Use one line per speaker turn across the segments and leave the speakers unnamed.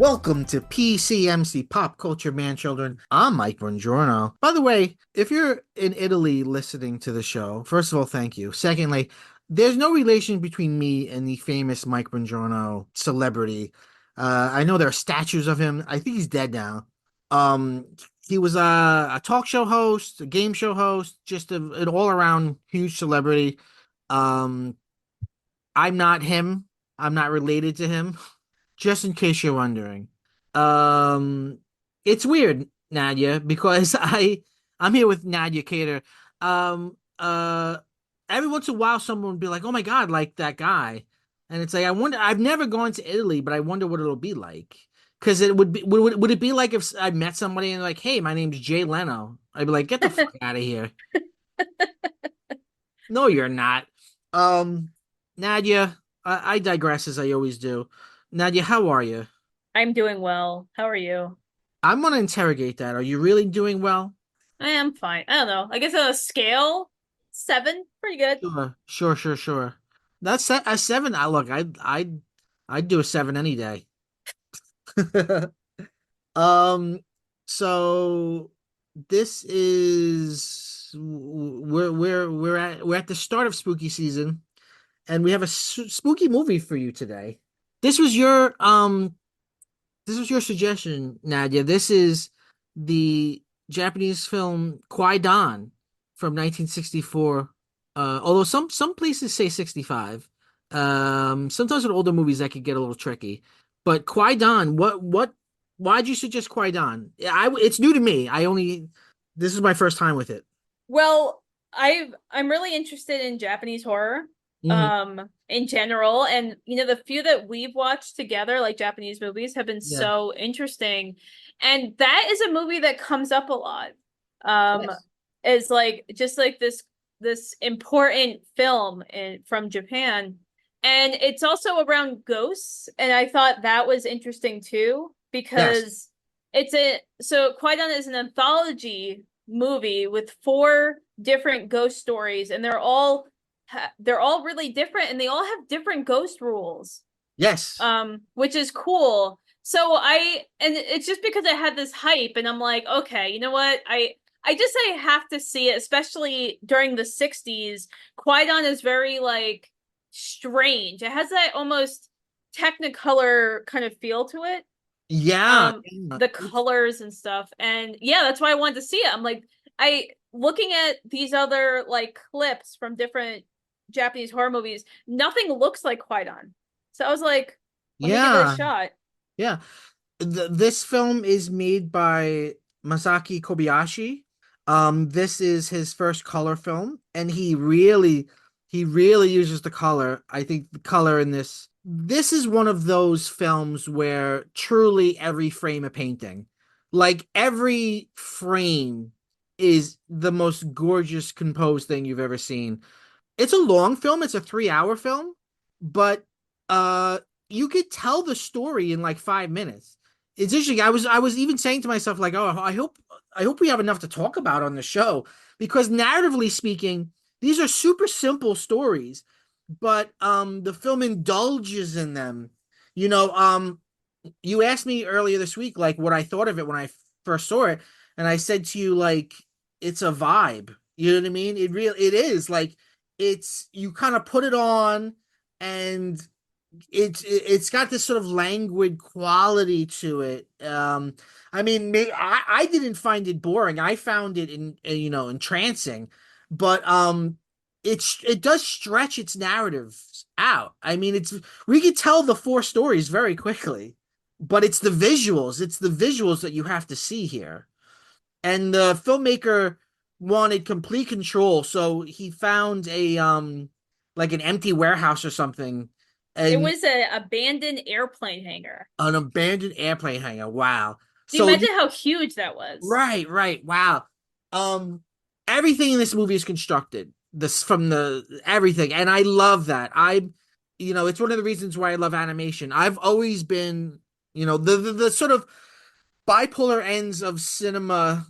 Welcome to PCMC Pop Culture Man Children. I'm Mike Buongiorno. By the way, if you're in Italy listening to the show, first of all, thank you. Secondly, there's no relation between me and the famous Mike Buongiorno celebrity. I know there are statues of him. I think he's dead now. Um, he was a talk show host, a game show host, just an all-around huge celebrity. Um, I'm not him. I'm not related to him. Just in case you're wondering. Um, it's weird, Nadia, because I'm here with Nadia Kader. Um, uh, every once in a while, someone would be like, "Oh my God, like that guy," and it's like I wonder. I've never gone to Italy, but I wonder what it'll be like. Because it would be would it be like if I met somebody and like, "Hey, my name's Jay Leno," I'd be like, "Get the fuck out of here." No, you're not. Um, Nadia, I digress as I always do. Nadia, how are you?
I'm doing well. How are you?
I'm gonna interrogate that. Are you really doing well?
I am fine. I don't know. I guess on a scale, seven, pretty good.
Sure. That's a seven. I look, I'd do a seven any day. Um, so this is we're at the start of spooky season, and we have a spooky movie for you today. This was your this was your suggestion, Nadia. This is the Japanese film Kwaidan from 1964. Although some places say 65. Sometimes with older movies that could get a little tricky. But Kwaidan, why'd you suggest Kwaidan? It's new to me. This is my first time with it.
Well, I'm really interested in Japanese horror,
Hmm.
in general, and the few that we've watched together, like Japanese movies, have been
Yeah.
so interesting. And that is a movie that comes up a lot. Um,
Yes.
is like just like this important film from Japan. And it's also around ghosts, and I thought that was interesting too,
Yes.
because so Kwaidan is an anthology movie with four different ghost stories, and they're all really different, and they all have different ghost rules,
Yes.
which is cool. And it's just because I had this hype, and I'm like, okay, you know what, I have to see it, especially during the 60s. Kwaidan is very like strange. It has that almost technicolor kind of feel to it,
Yeah.
the colors and stuff. And yeah, that's why I wanted to see it. I'm like, I looking at these other like clips from different Japanese horror movies, nothing looks like Kwaidan. So I was like, let me give it a
Yeah.
shot.
Yeah. This film is made by Masaki Kobayashi. This is his first color film, and he really uses the color. I think the color in this is one of those films where truly every frame a painting. Like every frame is the most gorgeous composed thing you've ever seen. It's a long film, it's a 3 hour film, but uh you could tell the story in like 5 minutes. It's interesting. I was even saying to myself, like, oh, I hope we have enough to talk about on the show, because narratively speaking, these are super simple stories, but the film indulges in them. You know, you asked me earlier this week like what I thought of it when I first saw it, and I said to you like it's a vibe. You know what I mean? It is like it's you kind of put it on, and it's got this sort of languid quality to it. I mean, I didn't find it boring. I found it entrancing, but it does stretch its narratives out. I mean, it's we could tell the four stories very quickly, but it's the visuals that you have to see here. And the filmmaker wanted complete control, so he found a like an empty warehouse or something,
It
and
was an abandoned airplane hangar.
an abandoned airplane hangar. Wow.
Do you
So
imagine how huge that was?
right. Wow. Um, everything in this movie is constructed this from the everything, and I love that. It's one of the reasons why I love animation. I've always been, the sort of bipolar ends of cinema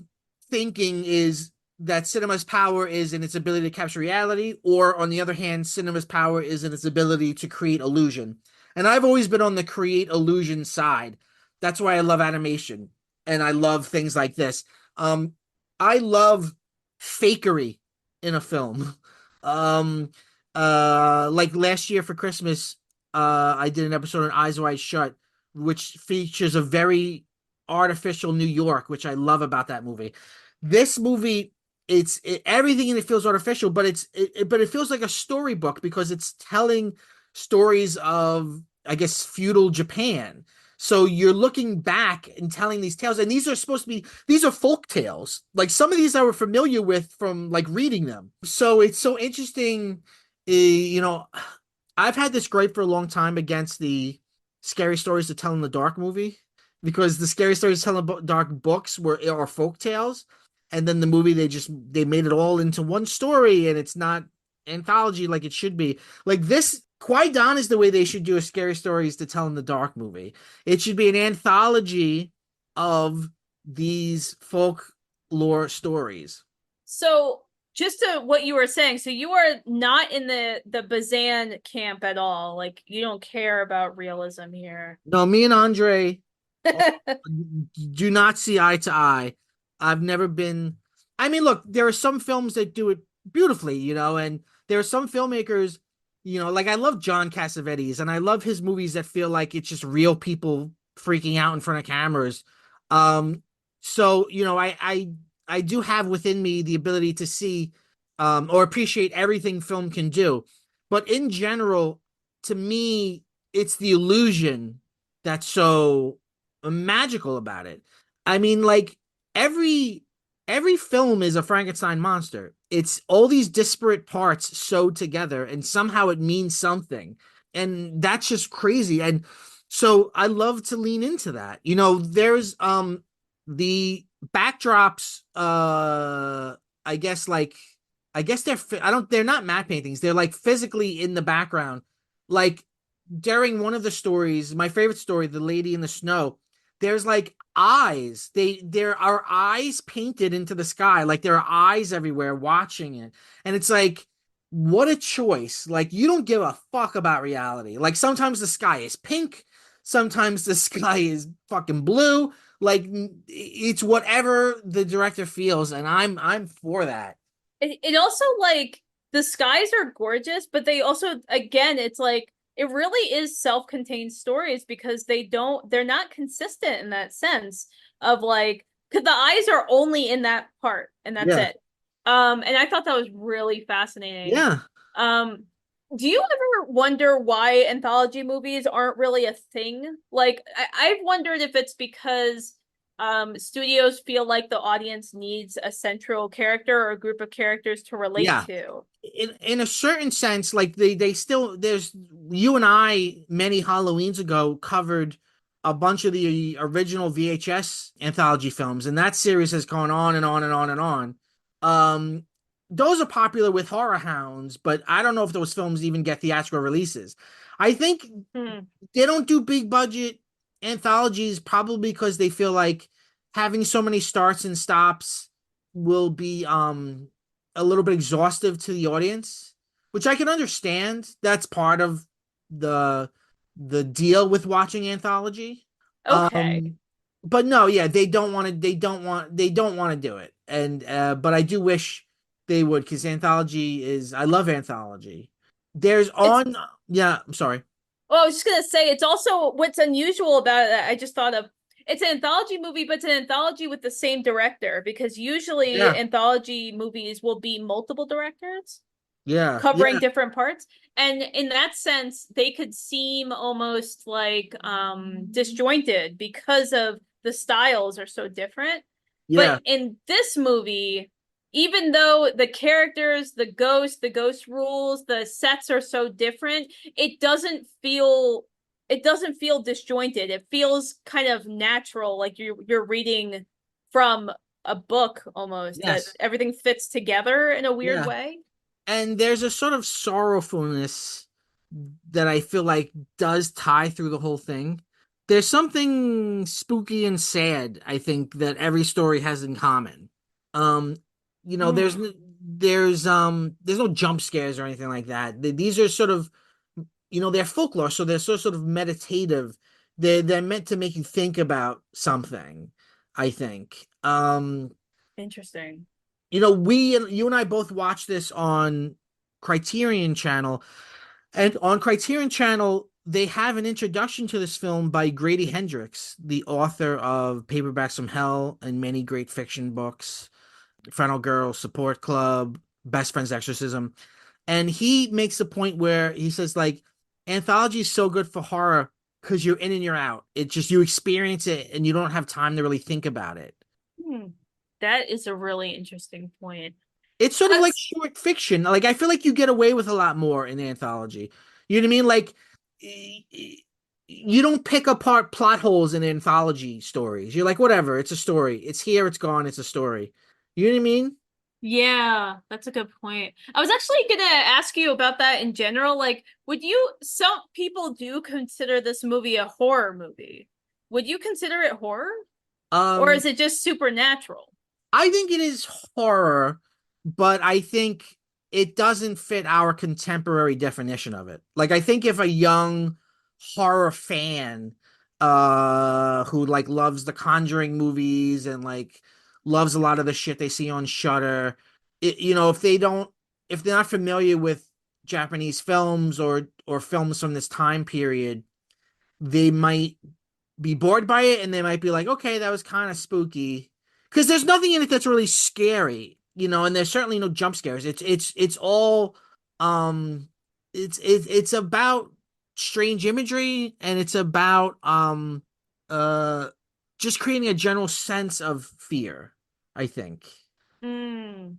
thinking is that cinema's power is in its ability to capture reality, or on the other hand, cinema's power is in its ability to create illusion. And I've always been on the create illusion side. That's why I love animation and I love things like this. Um, I love fakery in a film. Um, like last year for Christmas, I did an episode on Eyes Wide Shut, which features a very artificial New York, which I love about that movie. This movie, everything in it feels artificial, but but it feels like a storybook because it's telling stories of, I guess, feudal Japan. So you're looking back and telling these tales, and these are supposed to be, these are folk tales. Like some of these I were familiar with from like reading them. So it's so interesting. You know, I've had this gripe for a long time against the scary stories to tell in the dark movie, because the scary stories to tell in dark books are folk tales, and then the movie they made it all into one story, and it's not anthology like it should be. Like this, Kwaidan is the way they should do a scary stories to tell in the dark movie. It should be an anthology of these folklore stories.
So just to what you were saying, so you are not in the Bazan camp at all. Like you don't care about realism here.
No, me and Andre do not see eye to eye. I've never been. I mean, look, there are some films that do it beautifully, and there are some filmmakers, like I love John Cassavetes, and I love his movies that feel like it's just real people freaking out in front of cameras. Um, so I do have within me the ability to see, or appreciate everything film can do, but in general, to me, it's the illusion that's so magical about it. I mean, like every every film is a Frankenstein monster. It's all these disparate parts sewed together, and somehow it means something. And that's just crazy. And so I love to lean into that. There's the backdrops, I guess like I guess they're not matte paintings. They're like physically in the background. Like during one of the stories, my favorite story, The Lady in the Snow, there's like eyes. There are eyes painted into the sky. Like there are eyes everywhere watching it. And it's like, what a choice. Like you don't give a fuck about reality. Like sometimes the sky is pink, sometimes the sky is fucking blue. Like it's whatever the director feels, and I'm for that.
It also like the skies are gorgeous, but they also again, it's like it really is self-contained stories because they're not consistent in that sense of like because the eyes are only in that part and that's
Yeah.
it. And I thought that was really fascinating.
Yeah.
Um, do you ever wonder why anthology movies aren't really a thing? Like I've wondered if it's because studios feel like the audience needs a central character or a group of characters to relate
Yeah.
to.
In a certain sense, like they still there's you and I many Halloweens ago covered a bunch of the original VHS anthology films, and that series has gone on and on and on and on. Um, those are popular with horror hounds, but I don't know if those films even get theatrical releases. I think
Hmm.
they don't do big budget anthologies probably because they feel like having so many starts and stops will be a little bit exhaustive to the audience, which I can understand. That's part of the the deal with watching anthology.
Okay.
Um but no, yeah, they don't want to do it. And but I do wish they would, because anthology is, I love anthology. There's
It's
on Yeah, I'm sorry.
well, I was just gonna say it's also what's unusual about it that I just thought of. It's an anthology movie, but it's an anthology with the same director because usually
Yeah,
anthology movies will be multiple directors
yeah,
covering
yeah,
different parts. And in that sense, they could seem almost like disjointed because of the styles are so different. But
yeah,
in this movie, even though the characters, the ghost rules, the sets are so different, it doesn't feel disjointed. It feels kind of natural, like you're reading from a book almost, that
yes,
everything fits together in a weird
yeah.
way.
And there's a sort of sorrowfulness that I feel like does tie through the whole thing. There's something spooky and sad, I think, that every story has in common. Um, there's
Hmm.
there's no jump scares or anything like that. These are sort of, they're folklore, so they're sort of meditative. they're meant to make you think about something, I think.
Interesting.
You and I both watched this on Criterion Channel, and on Criterion Channel they have an introduction to this film by Grady Hendrix, the author of Paperbacks from Hell and many great fiction books, Final Girl, Support Club, Best Friend's Exorcism. And he makes a point where he says, like, anthology is so good for horror because you're in and you're out. It just, you experience it and you don't have time to really think about it.
Hmm. That is a really interesting point.
It's sort of like
That's
short fiction. Like, I feel like you get away with a lot more in anthology. You know what I mean? Like, you don't pick apart plot holes in anthology stories. You're like, whatever, it's a story. It's here, it's gone, it's a story. You know what I mean?
Yeah, that's a good point. I was actually gonna ask you about that in general. Like, would you, some people do consider this movie a horror movie. Would you consider it horror? Or
Um,
is it just supernatural?
I think it is horror, but I think it doesn't fit our contemporary definition of it. Like, I think if a young horror fan who like loves the Conjuring movies and like loves a lot of the shit they see on Shudder, if they're not familiar with Japanese films or films from this time period, they might be bored by it and they might be like, okay, that was kind of spooky. Because there's nothing in it that's really scary, and there's certainly no jump scares. It's all um it's about strange imagery, and it's about uh just creating a general sense of fear, I think.
Hmm.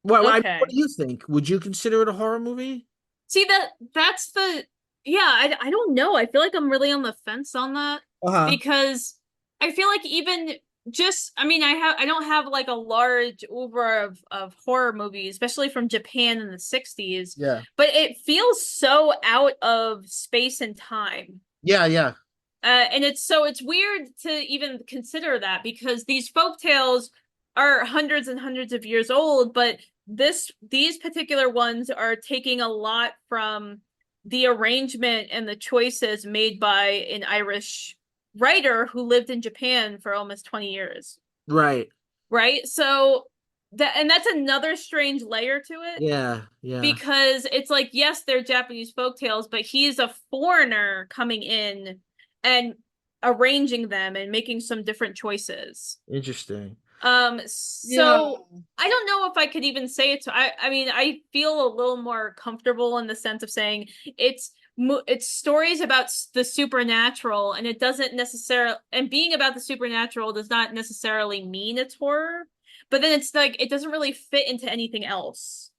What
Okay.
do you think? Would you consider it a horror movie?
See that's the yeah, I don't know. I feel like I'm really on the fence on that
Uh-huh.
because I feel like even just I mean I don't have like a large over of horror movies, especially from Japan in the 60s,
Yeah.
but it feels so out of space and time.
Yeah, yeah.
And it's weird to even consider that because these folk tales are hundreds and hundreds of years old, but these particular ones are taking a lot from the arrangement and the choices made by an Irish writer who lived in Japan for almost 20 years.
Right.
Right? So that's another strange layer to it
Yeah, yeah.
because it's like yes they're Japanese folk tales, but he's a foreigner coming in and arranging them and making some different choices.
Interesting. Yeah.
So I don't know if I could even say it. I mean, I feel a little more comfortable in the sense of saying it's it's stories about the supernatural, and it doesn't necessarily, and being about the supernatural does not necessarily mean it's horror. But then it's like it doesn't really fit into anything else.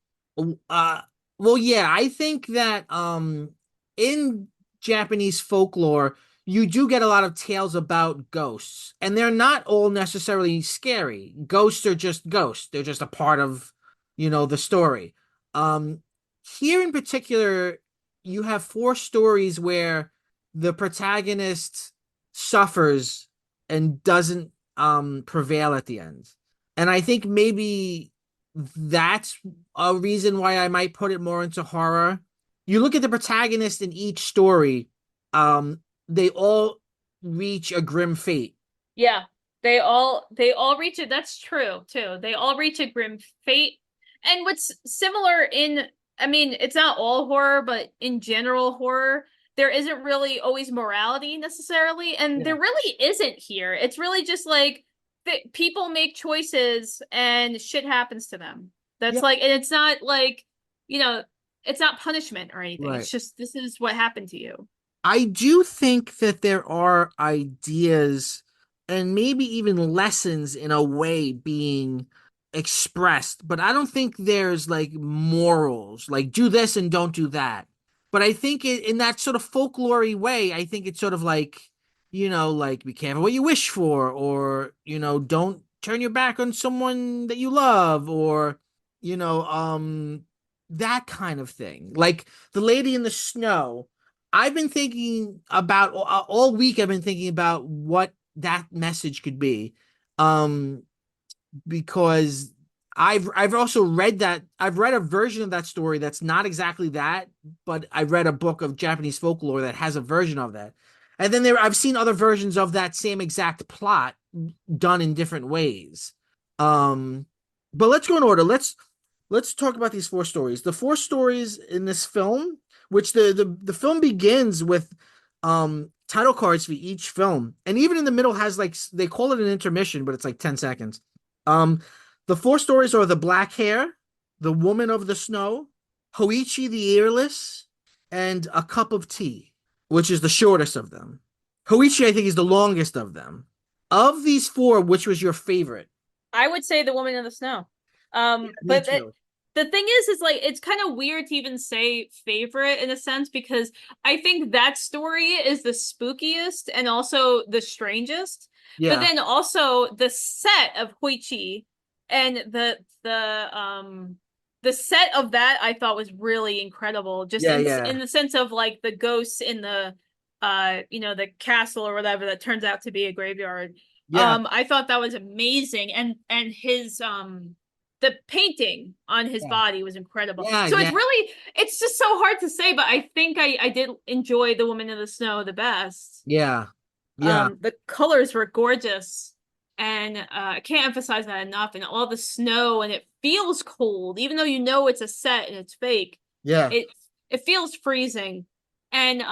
Uh, well, yeah, I think that in Japanese folklore, you do get a lot of tales about ghosts, and they're not all necessarily scary. Ghosts are just ghosts. They're just a part of, the story. Um, Here in particular, you have four stories where the protagonist suffers and doesn't prevail at the end. And I think maybe that's a reason why I might put it more into horror. You look at the protagonist in each story, they all reach a grim fate.
Yeah, they all reach it. That's true too. They all reach a grim fate. And what's similar in, I mean, it's not all horror, but in general horror, there isn't really always morality necessarily, and
Yeah.
there really isn't here. It's really just like people make choices and shit happens to them. That's
Yeah.
like, and it's not like, you know, it's not punishment or anything. It's
Right.
just this is what happened to you.
I do think that there are ideas and maybe even lessons in a way being expressed, but I don't think there's like morals, like do this and don't do that. But I think in that sort of folklore way, I think it's sort of like, like be careful what you wish for, or, don't turn your back on someone that you love, or, you know, um, that kind of thing. Like the lady in the snow. I've been thinking about all week. I've been thinking about what that message could be, um, because I've also read that I've read a version of that story that's not exactly that, but I read a book of Japanese folklore that has a version of that, And then I've seen other versions of that same exact plot done in different ways. Um, but let's go in order. Let's talk about these four stories. The four stories in this film, which the film begins with title cards for each film, and even in the middle has like they call it an intermission, but it's like 10 seconds. Um, the four stories are The Black Hair, The Woman of the Snow, Hoichi the Earless, and A Cup of Tea, which is the shortest of them. Hoichi, I think, is the longest of them. Of these four, which was your favorite?
I would say The Woman in the Snow.
Yeah, me
But
too.
the thing is like it's kind of weird to even say favorite in a sense because I think that story is the spookiest and also the strangest. But
Yeah,
then also the set of Huichi and the set of that I thought was really incredible, just
yeah,
in
yeah,
the sense of like the ghosts in the the castle or whatever that turns out to be a graveyard.
yeah,
I thought that was amazing, and his the painting on his
yeah,
body was incredible.
yeah,
So
yeah,
it's just so hard to say, but I think I did enjoy The Woman in the Snow the best.
yeah, yeah,
The colors were gorgeous, and I can't emphasize that enough. And all the snow, and it feels cold, even though you know it's a set and it's fake.
yeah,
It it feels freezing, and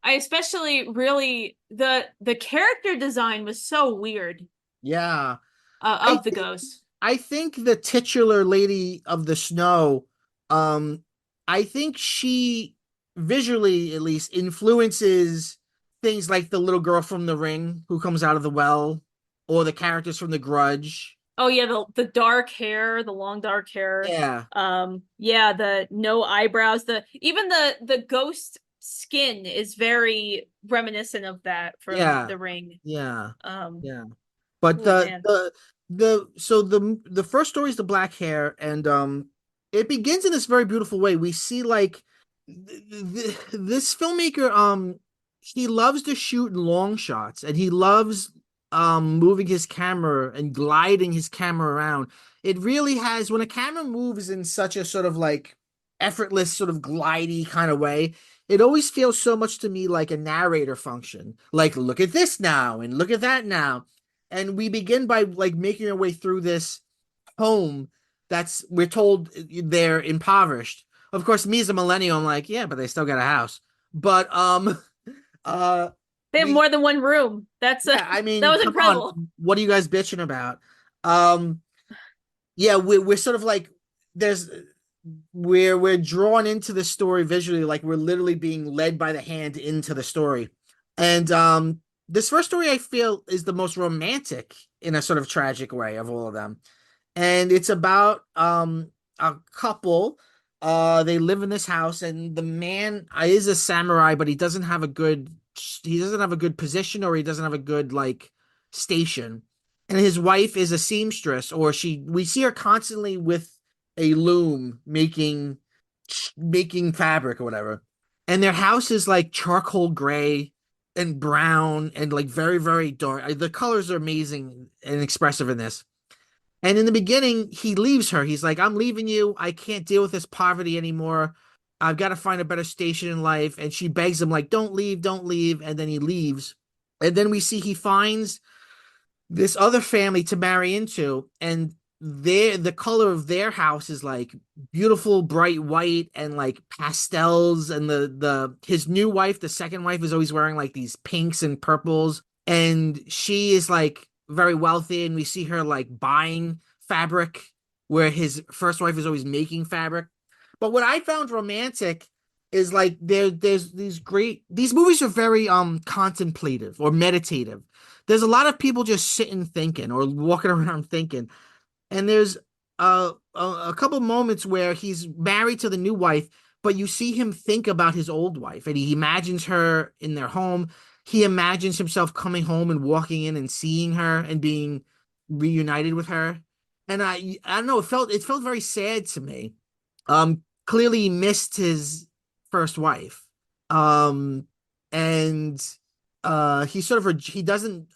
I especially really the character design was so weird
yeah. I
of the
think
ghosts.
I think the titular Lady of the Snow, um, I think she visually at least influences things like the little girl from The Ring who comes out of the well, or the characters from The Grudge.
Oh yeah, the dark hair, the long dark hair.
Yeah,
Yeah, the no eyebrows, the even the ghost skin is very reminiscent of that from
yeah,
The Ring.
yeah,
Um,
yeah. But
oh man.
the first story is The Black Hair, and it begins in this very beautiful way. We see like this filmmaker, he loves to shoot long shots, and he loves moving his camera and gliding his camera around. It really has, when a camera moves in such a sort of like effortless, sort of glidey kind of way, it always feels so much to me like a narrator function. Like, look at this now and look at that now. And we begin by like making our way through this home that's, we're told, they're impoverished. Of course, me as a millennial, I'm like, yeah, but they still got a house. But uh
They have
we
more than one room. That's
yeah, I
that
mean,
was
come on,
incredible.
what are you guys bitching about? Um yeah, we're sort of like, there's we're drawn into the story visually, like we're literally being led by the hand into the story. And this first story I feel is the most romantic in a sort of tragic way of all of them. And it's about a couple. They live in this house, and the man is a samurai, but he doesn't have a good position, or he doesn't have a good like station. And his wife is a seamstress, or we see her constantly with a loom making fabric or whatever. And their house is like charcoal gray and brown and like very, very dark. The colors are amazing and expressive in this. And in the beginning, he leaves her. He's like, I'm leaving you. I can't deal with this poverty anymore. I've got to find a better station in life. And she begs him, like, don't leave, don't leave. And then he leaves. And then we see he finds this other family to marry into, and the color of their house is like beautiful bright white and like pastels, and the his new wife, the second wife, is always wearing like these pinks and purples, and she is like very wealthy, and we see her like buying fabric where his first wife is always making fabric. But what I found romantic is like there's these movies are very contemplative or meditative. There's a lot of people just sitting thinking or walking around thinking. And there's a couple moments where he's married to the new wife, but you see him think about his old wife, and he imagines her in their home. He imagines himself coming home and walking in and seeing her and being reunited with her. And I don't know, it felt very sad to me. Clearly he missed his first wife. Um, and he sort of he doesn't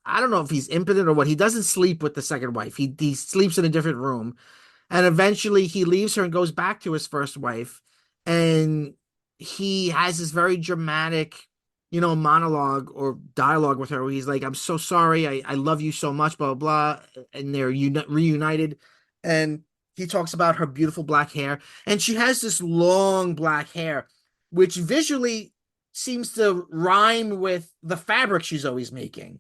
I don't know if he's impotent or what. He doesn't sleep with the second wife. He sleeps in a different room. And eventually he leaves her and goes back to his first wife. And he has this very dramatic monologue or dialogue with her where he's like, I'm so sorry, I love you so much, blah blah blah. And they're reunited, and he talks about her beautiful black hair, and she has this long black hair, which visually seems to rhyme with the fabric she's always making.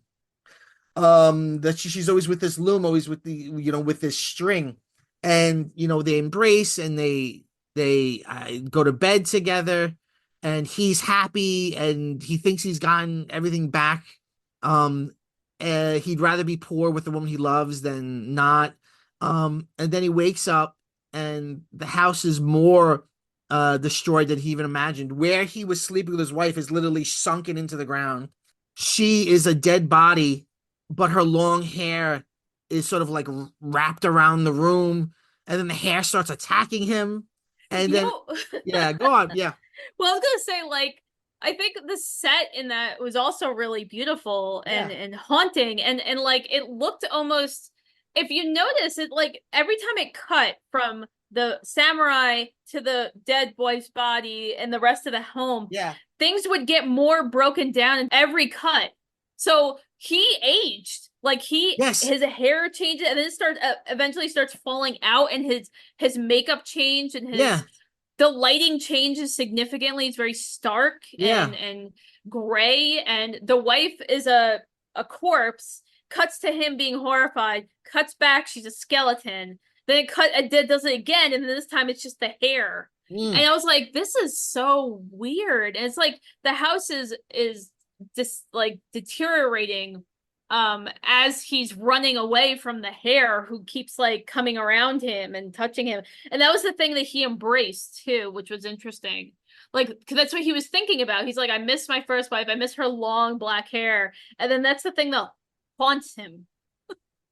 That she's always with this loom, always with the with this string, and they embrace, and they go to bed together, and he's happy, and he thinks he's gotten everything back. um he'd rather be poor with the woman he loves than not. And then he wakes up, and the house is more destroyed than he even imagined. Where he was sleeping with his wife is literally sunken into the ground. She is a dead body, but her long hair is sort of like wrapped around the room, and then the hair starts attacking him. And
You
then,
know,
yeah, go on. Yeah,
well, I was gonna say, like, I think the set in that was also really beautiful
yeah,
and haunting, and like it looked almost, if you notice it, like every time it cut from the samurai to the dead boy's body and the rest of the home,
yeah,
things would get more broken down in every cut. So he aged, like
yes,
his hair changes, and then it starts eventually starts falling out, and his makeup changed, and
yeah,
his the lighting changes significantly. It's very stark
yeah.
and gray, and the wife is a corpse. Cuts to him being horrified. Cuts back, she's a skeleton. Then it does it again, and then this time it's just the hair.
Mm.
And I was like, this is so weird. And it's like the house is just like deteriorating as he's running away from the hare who keeps like coming around him and touching him. And that was the thing that he embraced too, which was interesting. Like, because that's what he was thinking about. He's like, I miss my first wife, I miss her long black hair. And then that's the thing that haunts him.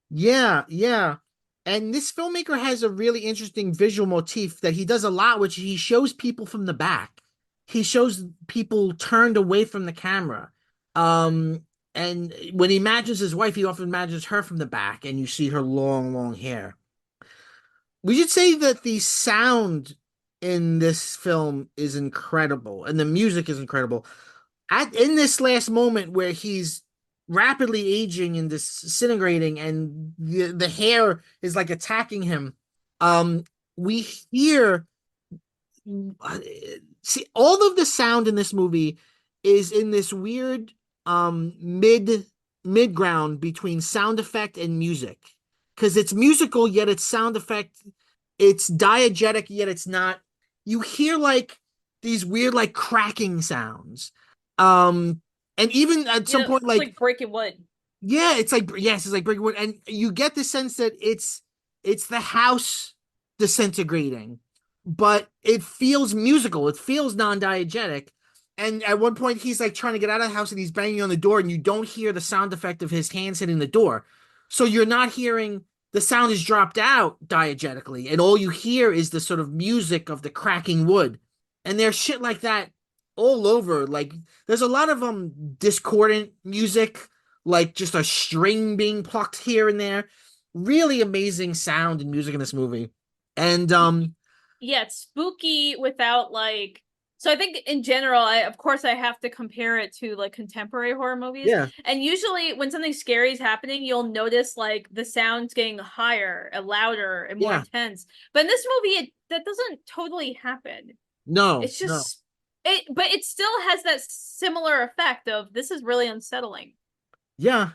Yeah, yeah. And this filmmaker has a really interesting visual motif that he does a lot, which he shows people from the back. He shows people turned away from the camera. Um, and when he imagines his wife, he often imagines her from the back, and you see her long, long hair. We should say that the sound in this film is incredible, and the music is incredible. In this last moment where he's rapidly aging and disintegrating, and the hair is like attacking him, we hear, see, all of the sound in this movie is in this weird mid ground between sound effect and music, because it's musical yet it's sound effect. It's diegetic yet it's not. You hear like these weird like cracking sounds, um and even at
You
some
know,
point,
it's
like,
like breaking wood.
yeah, it's like, yes, it's like breaking wood, and you get the sense that it's the house disintegrating, but it feels musical. It feels non-diegetic. And at one point, he's like trying to get out of the house, and he's banging on the door, and you don't hear the sound effect of his hands hitting the door, so you're not hearing the sound is dropped out diegetically, and all you hear is the sort of music of the cracking wood. And there's shit like that all over. Like, there's a lot of discordant music, like just a string being plucked here and there. Really amazing sound and music in this movie. And
Yeah, it's spooky without like, so I think in general, I of course I have to compare it to like contemporary horror movies.
yeah,
And usually when something scary is happening, you'll notice like the sounds getting higher and louder and more
yeah,
intense. But in this movie, that doesn't totally happen.
no,
It's
no,
just but it still has that similar effect of this is really unsettling.
yeah,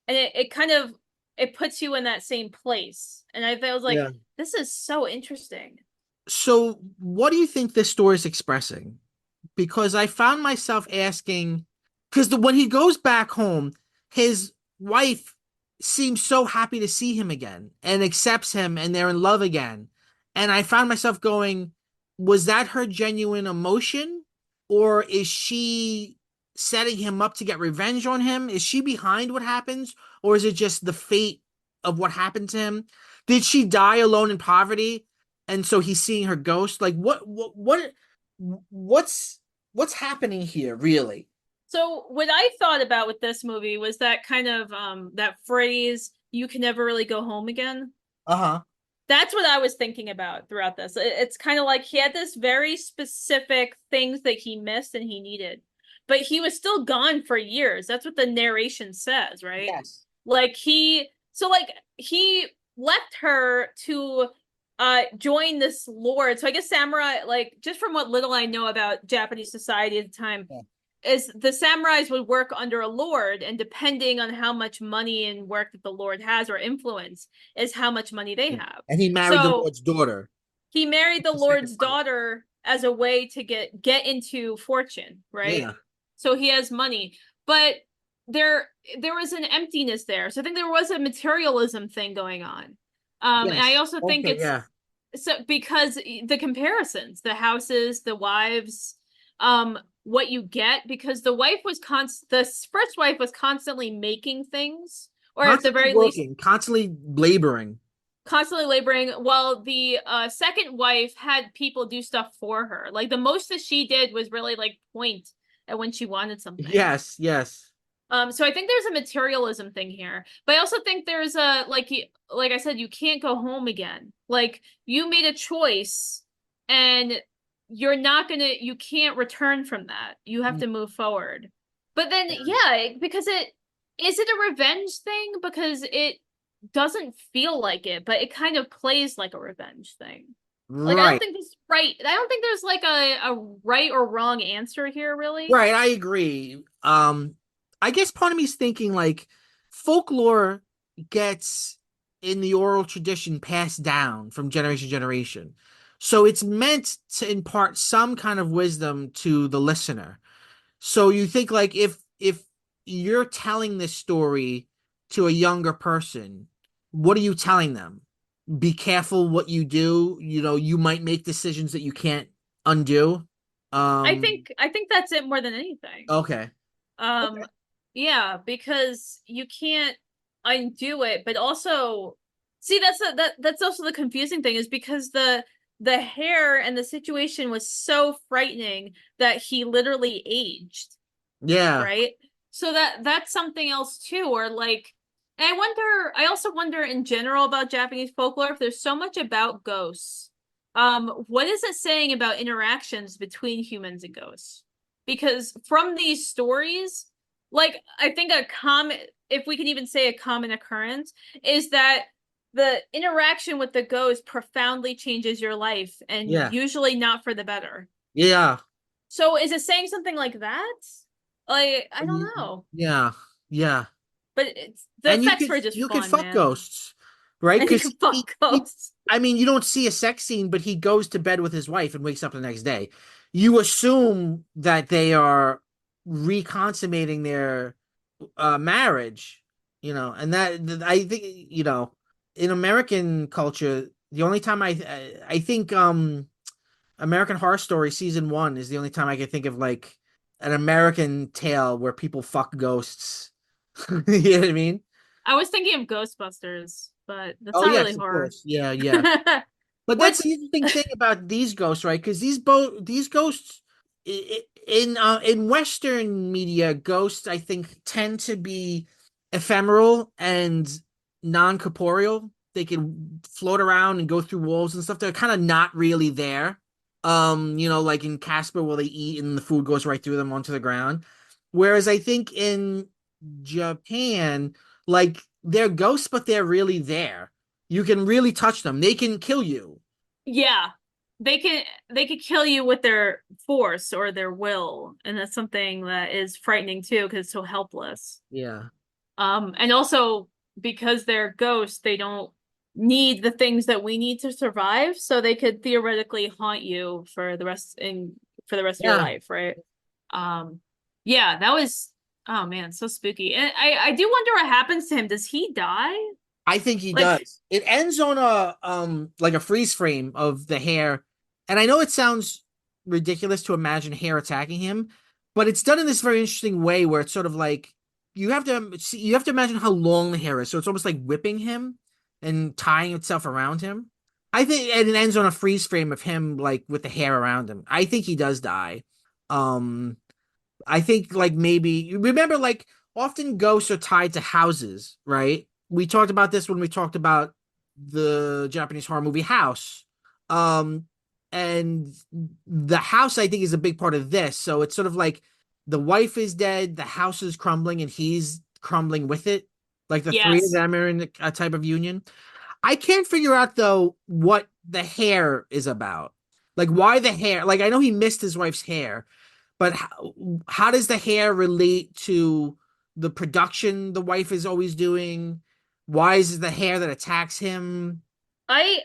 And it kind of it puts you in that same place. And I was like,
yeah.
this is so interesting.
So what do you think this story is expressing? Because I found myself asking, because when he goes back home, his wife seems so happy to see him again and accepts him, and they're in love again. And I found myself going, was that her genuine emotion? Or is she setting him up to get revenge on him? Is she behind what happens? Or is it just the fate of what happened to him? Did she die alone in poverty? And so he's seeing her ghost? Like, what's happening here, really?
So what I thought about with this movie was that kind of that phrase, you can never really go home again.
Uh-huh.
That's what I was thinking about throughout this. It's kind of like he had this very specific things that he missed and he needed. but he was still gone for years. That's what the narration says, right?
Yes.
Like he left her to join this lord. So I guess samurai, like, just from what little I know about Japanese society at the time,
Yeah.
is the samurais would work under a lord, and depending on how much money and work that the lord has or influence is how much money they
Yeah.
have.
And he married the
So
Lord's daughter.
he married the
The second
lord's
wife.
daughter as a way to get into fortune, right?
Yeah.
So he has money, but there there was an emptiness there. So I think there was a materialism thing going on. And I
Yes.
also think
Okay.
it's
Yeah.
so because the comparisons, the houses, the wives, what you get, because the first wife was constantly making things, or at the
Constantly
very least
working, constantly laboring.
constantly laboring, while the second wife had people do stuff for her. Like the most that she did was really like point at when she wanted something.
Yes. Yes.
So I think there's a materialism thing here, but I also think there's a like I said, you can't go home again. Like you made a choice, and you can't return from that. You have to move forward. But then, yeah, because is it a revenge thing? Because it doesn't feel like it, but it kind of plays like a revenge thing. Like
Right.
I don't think there's like a right or wrong answer here, really.
Right. I agree. I guess part of me is thinking like folklore gets in the oral tradition passed down from generation to generation. So it's meant to impart some kind of wisdom to the listener. So you think like if you're telling this story to a younger person, what are you telling them? Be careful what you do. You know, you might make decisions that you can't undo. Um,
I think that's it more than anything.
okay.
Um,
Okay.
yeah, because you can't undo it, but also see that's also the confusing thing, is because the hair and the situation was so frightening that he literally aged,
Yeah.
right? So that's something else too, or like, and I also wonder in general about Japanese folklore, if there's so much about ghosts, what is it saying about interactions between humans and ghosts? Because from these stories, like I think a common, if we can even say a common occurrence, is that the interaction with the ghost profoundly changes your life, and
Yeah.
usually not for the better.
Yeah.
So is it saying something like that? Like, I don't know.
Yeah. Yeah.
But the
And
effects were just
you could
fun,
fuck
man.
ghosts, right?
And you
Because
can fuck ghosts.
I mean, you don't see a sex scene, but he goes to bed with his wife and wakes up the next day. You assume that they are reconsummating their marriage, and I think, in American culture, the only time I think American Horror Story season 1 is the only time I can think of like an American tale where people fuck ghosts. You know what I mean?
I was thinking of Ghostbusters, but that's
Oh
not really
yes, of
horror.
course. Yeah, yeah. But that's
Which
the interesting thing about these ghosts, right? Because these ghosts in Western media, ghosts I think tend to be ephemeral and non-corporeal. They can float around and go through walls and stuff. They're kind of not really there. Like in Casper where they eat and the food goes right through them onto the ground. Whereas I think in Japan, like they're ghosts, but they're really there. You can really touch them. They can kill you.
yeah, they could kill you with their force or their will, and that's something that is frightening too because it's so helpless.
Yeah.
And also because they're ghosts, they don't need the things that we need to survive, so they could theoretically haunt you for the rest of your
Yeah.
life, right? Um, yeah, that was oh man, so spooky. And I do wonder what happens to him. Does he die?
I think he
Like,
does. It ends on a like a freeze frame of the hair. And I know it sounds ridiculous to imagine hair attacking him, but it's done in this very interesting way where it's sort of like you have to imagine how long the hair is. So it's almost like whipping him and tying itself around him. I think and it ends on a freeze frame of him like with the hair around him. I think he does die. Um I think like maybe you remember like often ghosts are tied to houses, right? We talked about this when we talked about the Japanese horror movie House. Um and the house I think is a big part of this. So it's sort of like the wife is dead, the house is crumbling, and he's crumbling with it. Like the three of
Yes.
them are in a type of union. I can't figure out though what the hair is about. Like why the hair? Like I know he missed his wife's hair, but how does the hair relate to the production the wife is always doing? Why is it the hair that attacks him?
I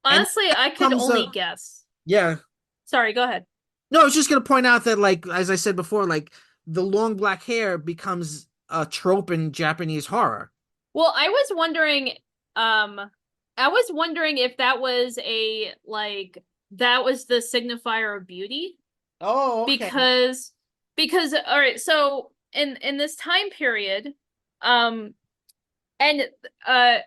And
honestly, I could
comes
only
up,
guess.
yeah.
Sorry, go ahead.
No, I was just gonna point out that, like as I said before, like the long black hair becomes a trope in Japanese horror.
Well, um, I was wondering if that was a like that was the signifier of beauty
Oh, okay.
because all right, so in this time period, um, and uh,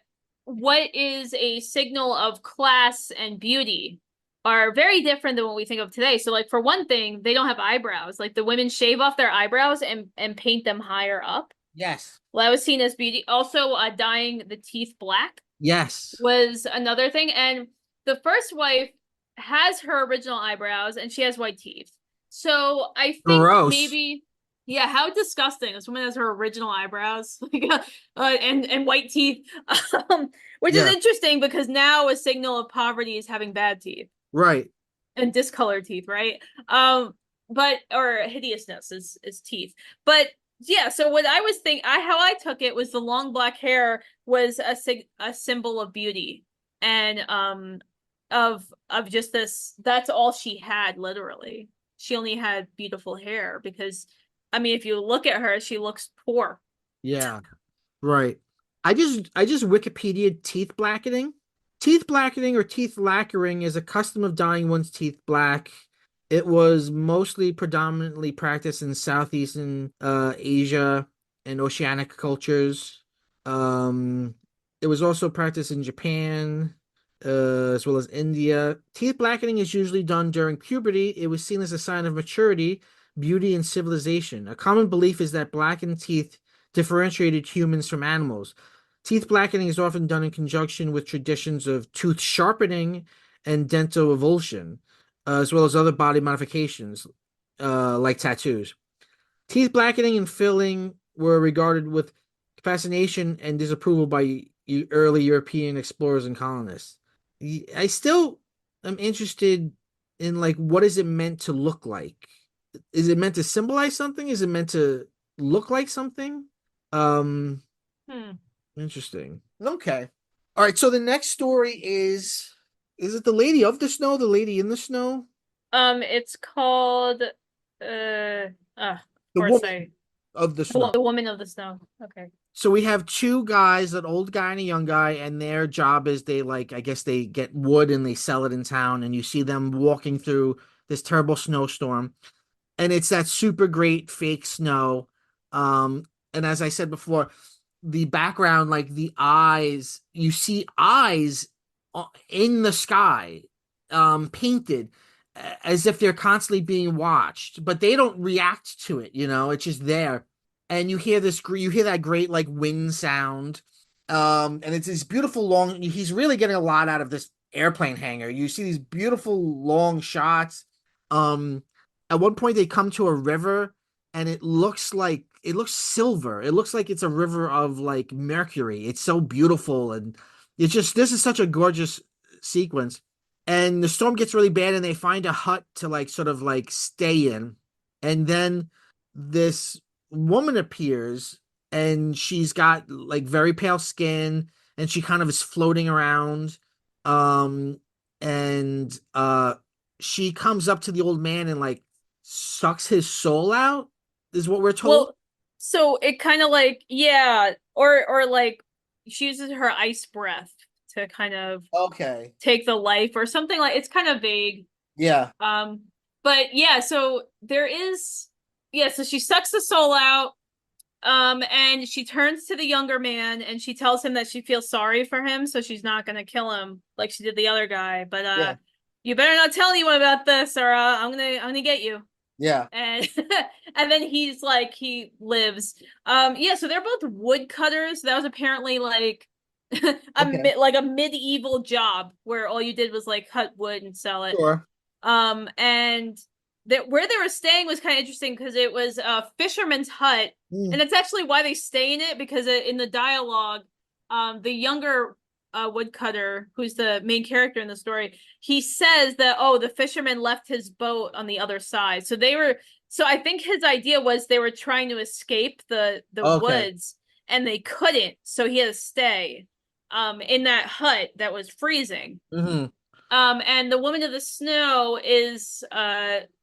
what is a signal of class and beauty are very different than what we think of today. So, like for one thing, they don't have eyebrows. Like the women shave off their eyebrows and paint them higher up.
Yes.
Well, that was seen as beauty. Also, dyeing the teeth black
Yes.
was another thing. And the first wife has her original eyebrows and she has white teeth. So I think
Gross.
maybe, yeah, how disgusting. This woman has her original eyebrows like, and white teeth, which is
Yeah.
interesting because now a signal of poverty is having bad teeth
Right.
and discolored teeth, right? But or hideousness is teeth. But yeah, so what I was thinking, how I took it was the long black hair was a symbol of beauty and of just this. That's all she had, literally. She only had beautiful hair because, I mean, if you look at her, she looks poor.
Yeah. Right. I just Wikipedia teeth blackening. Teeth blackening or teeth lacquering is a custom of dyeing one's teeth black. It was mostly predominantly practiced in Southeastern Asia and oceanic cultures. Um, it was also practiced in Japan, as well as India. Teeth blackening is usually done during puberty. It was seen as a sign of maturity, beauty, and civilization. A common belief is that blackened teeth differentiated humans from animals. Teeth blackening is often done in conjunction with traditions of tooth sharpening and dental avulsion, as well as other body modifications, like tattoos. Teeth blackening and filling were regarded with fascination and disapproval by early European explorers and colonists. I still am interested in like what is it meant to look like? Is it meant to symbolize something? Is it meant to look like something? Um,
Hmm.
Interesting. Okay. All right, so the next story is it the Lady of the Snow, the Lady in the Snow?
It's called of
The
course
Woman
I
of the Snow.
the woman of the snow. Okay.
So we have two guys, an old guy and a young guy, and their job is they like, I guess they get wood and they sell it in town, and you see them walking through this terrible snowstorm. And it's that super great fake snow. Um, and as I said before, the background, like the eyes, you see eyes in the sky, painted as if they're constantly being watched, but they don't react to it, it's just there. And you hear that great like wind sound. And it's this beautiful long, he's really getting a lot out of this airplane hangar. You see these beautiful long shots. Um, at one point they come to a river and it looks silver. It looks like it's a river of like mercury. It's so beautiful and it's just this is such a gorgeous sequence. And the storm gets really bad and they find a hut to like sort of like stay in. And then this woman appears and she's got like very pale skin and she kind of is floating around. Um and she comes up to the old man and like sucks his soul out, is what we're told.
Well, so it kind of like, yeah, or like she uses her ice breath to kind of
Okay.
take the life or something, like it's kind of vague.
Yeah.
Um, but yeah, so there is, yeah, so she sucks the soul out. And she turns to the younger man and she tells him that she feels sorry for him, so she's not gonna kill him like she did the other guy. But
Yeah.
you better not tell anyone about this, or I'm gonna get you.
Yeah.
And and then he's like he lives. Yeah, so they're both woodcutters. That was apparently like
Okay.
like a medieval job where all you did was like cut wood and sell it.
Sure.
And that where they were staying was kind of interesting because it was a fisherman's hut,
Mm.
and that's actually why they stay in it because in the dialogue, the younger woodcutter, who's the main character in the story, he says that the fisherman left his boat on the other side, so they were. So I think his idea was they were trying to escape the
Okay.
woods and they couldn't, so he had to stay in that hut that was freezing.
Hmm.
And the Woman of the Snow is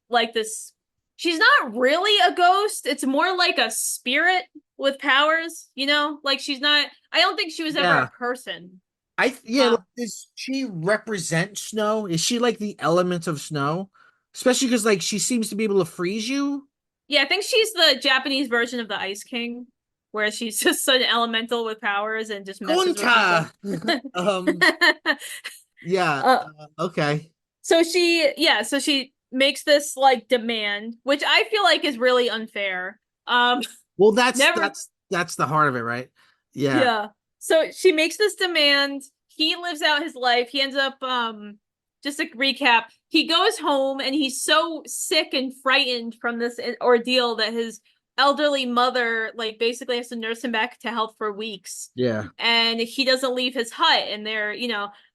like this. She's not really a ghost. It's more like a spirit with powers, you know? Like she's not I don't think she was ever a
Yeah.
person.
Yeah, like,
Uh
does she represent snow? Is she like the element of snow? Especially because like she seems to be able to freeze you.
yeah, I think she's the Japanese version of the Ice King, where she's just an elemental with powers and just messes with
Gonta.
people.
um, yeah.
uh,
Okay.
so she makes this like demand, which I feel like is really unfair.
Well, that's
Never
that's that's the heart of it, right? Yeah.
Yeah. So she makes this demand. He lives out his life. He ends up just a recap. He goes home and he's so sick and frightened from this ordeal that his elderly mother like basically has to nurse him back to health for weeks.
Yeah.
And he doesn't leave his hut and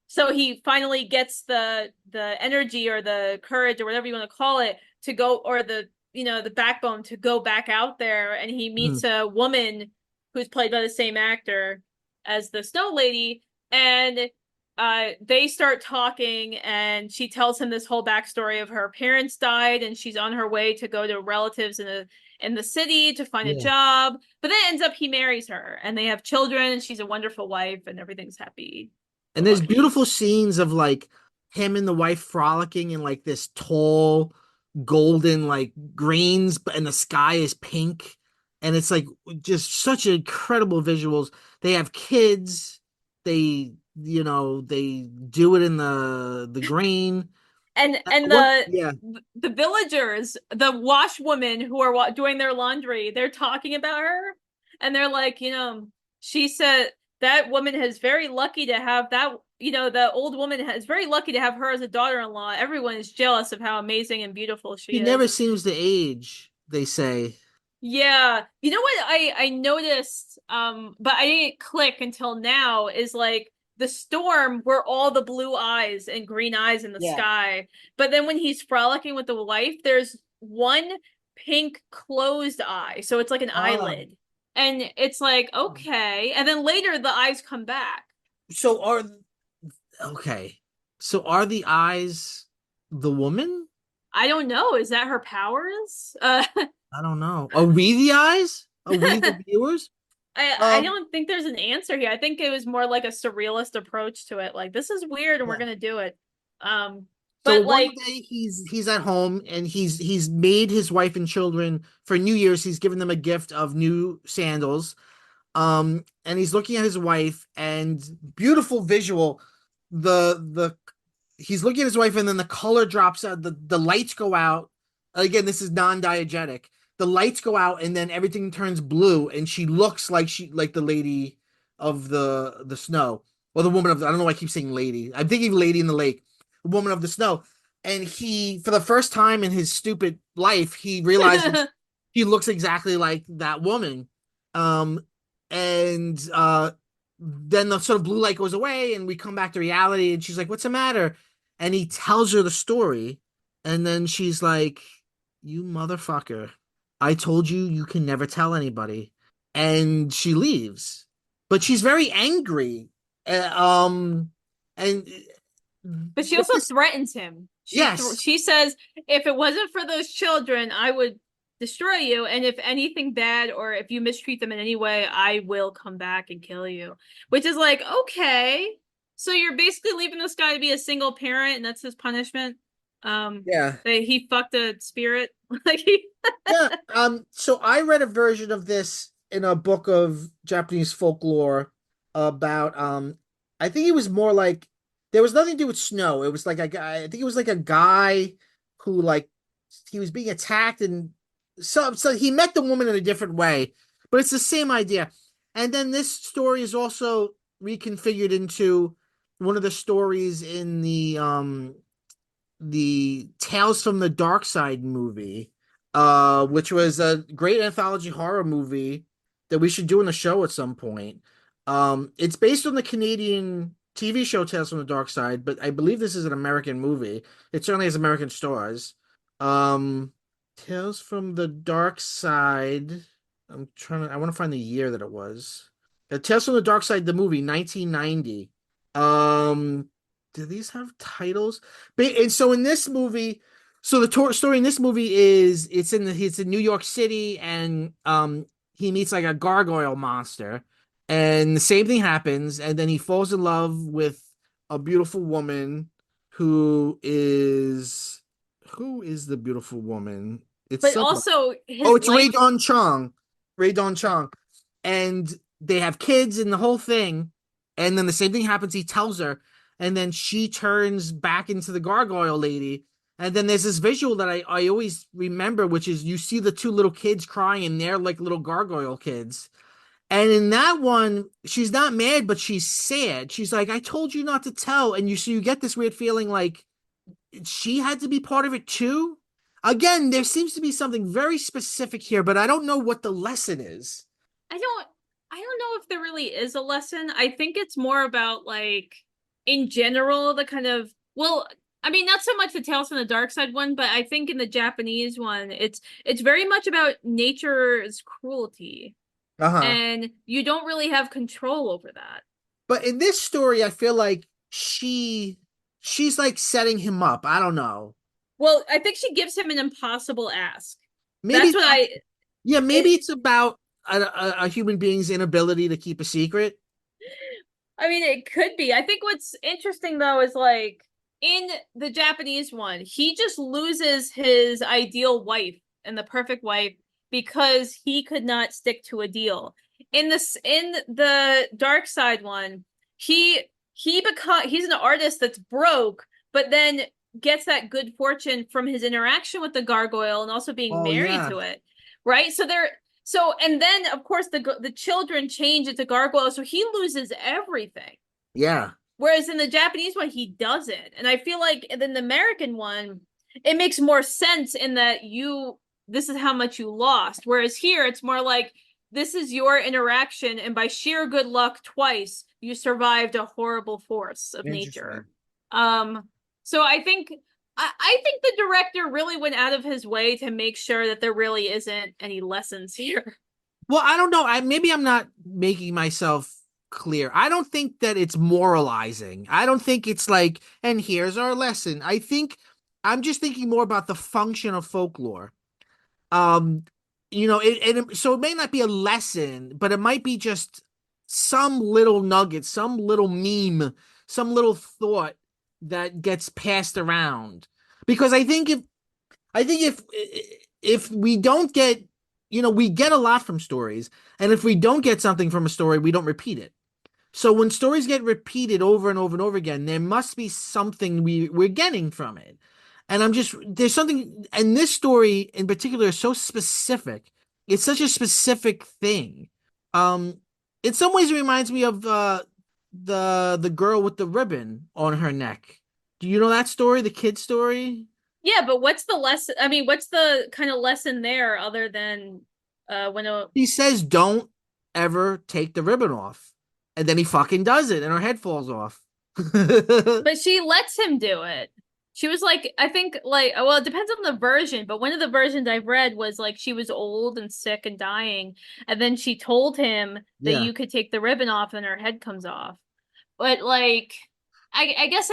so he finally gets the energy or the courage or whatever you want to call it to go or the backbone to go back out there and he
Mhm.
meets a woman who's played by the same actor as the Snow Lady, and they start talking, and she tells him this whole backstory of her parents died, and she's on her way to go to relatives in the city to find a
Yeah.
job. But then it ends up he marries her, and they have children, and she's a wonderful wife, and everything's happy go
And there's
lucky.
beautiful scenes of like him and the wife frolicking in like this tall golden like greens, and the sky is pink. And it's like just such incredible visuals. They have kids. They do it in the grain.
And
One, yeah,
the villagers, the washwomen who are doing their laundry, they're talking about her, and they're like, she said that woman is very lucky to have that. The old woman is very lucky to have her as a daughter-in-law. Everyone is jealous of how amazing and beautiful
he
she
never
is.
seems to age, they say.
Yeah. You know what I noticed but I didn't click until now is like the storm were all the blue eyes and green eyes in the
Yeah.
sky. But then when he's frolicking with the wife, there's one pink closed eye. So it's like an
Ah.
eyelid. And it's like, okay. And then later the eyes come back.
So are okay. So are the eyes the woman?
I don't know. Is that her powers?
I don't know. Are we the eyes? Are we the viewers?
I
Um,
don't think there's an answer here. I think it was more like a surrealist approach to it. Like this is weird and we're
yeah.
gonna do it. Um,
So
but
one
like
day he's at home and he's made his wife and children for New Year's. He's given them a gift of new sandals. And he's looking at his wife and beautiful visual. The He's looking at his wife and then the color drops out. The lights go out. Again, this is non-diegetic. The lights go out and then everything turns blue and she looks like the lady of the snow or the woman of I don't know why I keep saying lady. I'm thinking lady in the lake, the woman of the snow. And he, for the first time in his stupid life, he realizes he looks exactly like that woman. Um, and then the sort of blue light goes away and we come back to reality and she's like, "What's the matter?" And he tells her the story, and then she's like, "You motherfucker. I told you you can never tell anybody." And she leaves. But she's very angry. And
but she
but
also
this
threatens him.
yes.
She says if it wasn't for those children, I would destroy you, and if anything bad or if you mistreat them in any way, I will come back and kill you. Which is like, okay. So you're basically leaving this guy to be a single parent and that's his punishment.
Yeah.
That he fucked a spirit. Like he
Yeah. So I read a version of this in a book of Japanese folklore about I think it was more like there was nothing to do with snow. It was like a guy, I think it was like a guy who like he was being attacked and so he met the woman in a different way, but it's the same idea. And then this story is also reconfigured into one of the stories in the Tales from the Dark Side movie, which was a great anthology horror movie that we should do in a show at some point. It's based on the Canadian TV show Tales from the Dark Side, but I believe this is an American movie. It certainly has American stars. Um, Tales from the Dark Side. I want to find the year that it was. Tales from the Dark Side, the movie, 1990. Um, do these have titles? And so in this movie, so the story in this movie is it's in New York City, and he meets like a gargoyle monster, and the same thing happens, and then he falls in love with a beautiful woman who is the beautiful woman? It's
But
someone.
also
Oh,
his
it's Ray
life.
Dawn Chong. Ray Dawn Chong. And they have kids and the whole thing. And then the same thing happens. He tells her, and then she turns back into the gargoyle lady. And then there's this visual that I always remember, which is you see the two little kids crying, and they're like little gargoyle kids. And in that one, she's not mad, but she's sad. She's like, I told you not to tell. And you get this weird feeling like she had to be part of it too. Again, there seems to be something very specific here, but I don't know what the lesson is.
I don't I don't know if there really is a lesson. I think it's more about like in general the kind of, well, I mean not so much the Tales from the Dark Side one, but I think in the Japanese one it's very much about nature's cruelty,
Uh-huh.
and you don't really have control over that.
But in this story, I feel like she's like setting him up. I don't know.
Well, I think she gives him an impossible ask.
Maybe
That's what
that,
I
yeah, maybe
it
it's about a human being's inability to keep a secret.
I mean, it could be. I think what's interesting though is like in the Japanese one, he just loses his ideal wife and the perfect wife because he could not stick to a deal. In the Dark Side one, he's an artist that's broke, but then gets that good fortune from his interaction with the gargoyle and also being
Oh
married
yeah.
to it. Right? And then of course the children change into gargoyle, so he loses everything.
Yeah.
Whereas in the Japanese one, he doesn't. And I feel like in the American one, it makes more sense in that this is how much you lost. Whereas here, it's more like this is your interaction, and by sheer good luck, twice you survived a horrible force of
Interesting.
nature. Um, so I think the director really went out of his way to make sure that there really isn't any lessons here.
Well, I don't know. Maybe I'm not making myself clear. I don't think that it's moralizing. I don't think it's like, and here's our lesson. I think I'm just thinking more about the function of folklore. Um, so it may not be a lesson, but it might be just some little nugget, some little meme, some little thought that gets passed around. Because I think if we don't get, we get a lot from stories, and if we don't get something from a story, we don't repeat it. So when stories get repeated over and over and over again, there must be something we're getting from it. And there's something, and this story in particular is so specific. It's such a specific thing. Um, in some ways, it reminds me of the girl with the ribbon on her neck. Do you know that story, the kid story?
Yeah, but what's the lesson? I mean, what's the kind of lesson there other than when a
He says, "Don't ever take the ribbon off," and then he fucking does it, and her head falls off.
but she lets him do it. She was like, I think like, well, it depends on the version, but one of the versions I've read was like she was old and sick and dying, and then she told him that
Yeah.
you could take the ribbon off and her head comes off. But like, I guess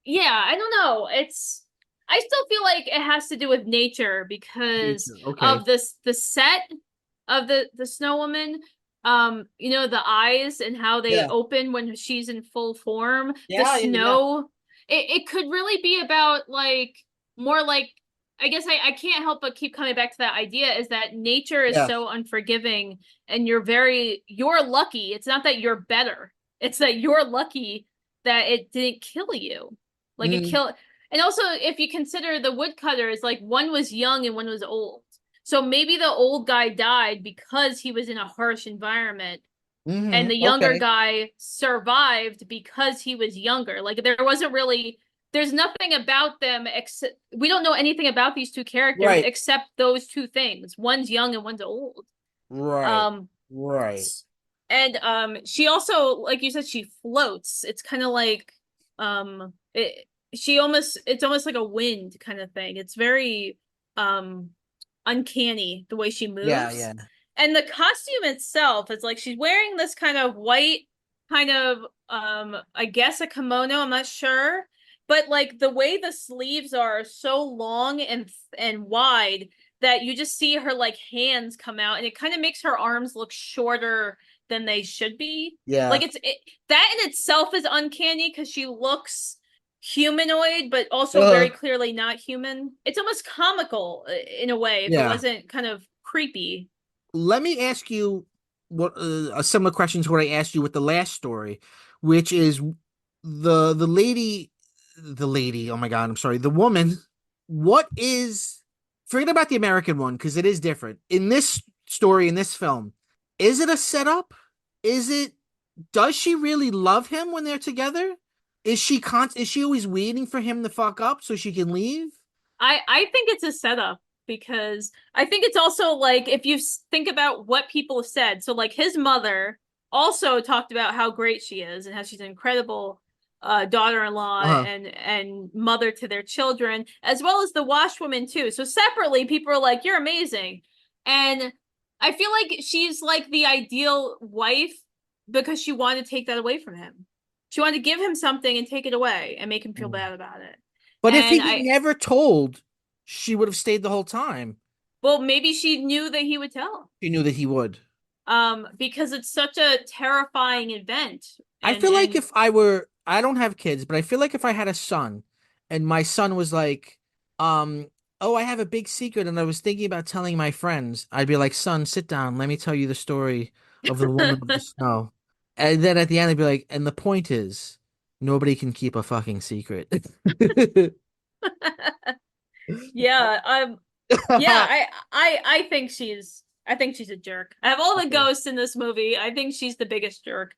yeah, I don't know. I still feel like it has to do with nature because
Nature. Okay.
of the set of the snow woman. The eyes and how they
Yeah.
open when she's in full form. The
Yeah. Yeah.
snow. It could really be about like more like, I guess I can't help but keep coming back to that idea is that nature is
Yeah.
so unforgiving, and you're lucky. It's not that you're better. It's that you're lucky that it didn't kill you. Like it
Mm,
killed. And also, if you consider the woodcutters, like one was young and one was old. So maybe the old guy died because he was in a harsh environment, and the younger
okay.
guy survived because he was younger. Like there wasn't really there's nothing about them except we don't know anything about these two characters
Right,
except those two things. One's young and one's old.
right,
Um,
right.
and she also, like you said, she floats. It's kind of like it's almost like a wind kind of thing. It's very um uncanny the way she
Yeah,
moves.
yeah.
And the costume itself is like she's wearing this kind of white kind of I guess a kimono, I'm not sure. But like the way the sleeves are so long and wide that you just see her like hands come out and it kind of makes her arms look shorter than they should be.
Yeah.
Like that in itself is uncanny because she looks humanoid, but also
Uh,
very clearly not human. It's almost comical in a way if it
yeah.
wasn't kind of creepy.
Let me ask you what a similar question to what I asked you with the last story, which is the lady, the lady. Oh my God, I'm sorry, the woman. What is forget about the American one because it is different in this story in this film. Is it a setup? Is it? Does she really love him when they're together? Is she always waiting for him to fuck up so she can leave?
I think it's a setup because I think it's also like if you think about what people said. So like his mother also talked about how great she is and how she's an incredible daughter-in-law
Uh-huh.
and mother to their children, as well as the washwoman too. So separately, people are like, "You're amazing," and I feel like she's like the ideal wife because she wanted to take that away from him. She wanted to give him something and take it away and make him feel bad about it.
But if
And
he never told, she would have stayed the whole time.
well, maybe she knew that he would tell.
She knew that he would.
Because it's such a terrifying event.
I
And
feel like if I don't have kids, but I feel like if I had a son and my son was like, um, oh, I have a big secret and I was thinking about telling my friends, I'd be like, son, sit down. Let me tell you the story of the woman of the snow. And then at the end, I'd be like, and the point is, nobody can keep a fucking secret.
yeah, yeah, I think she's a jerk. I have all the
Okay.
ghosts in this movie. I think she's the biggest jerk.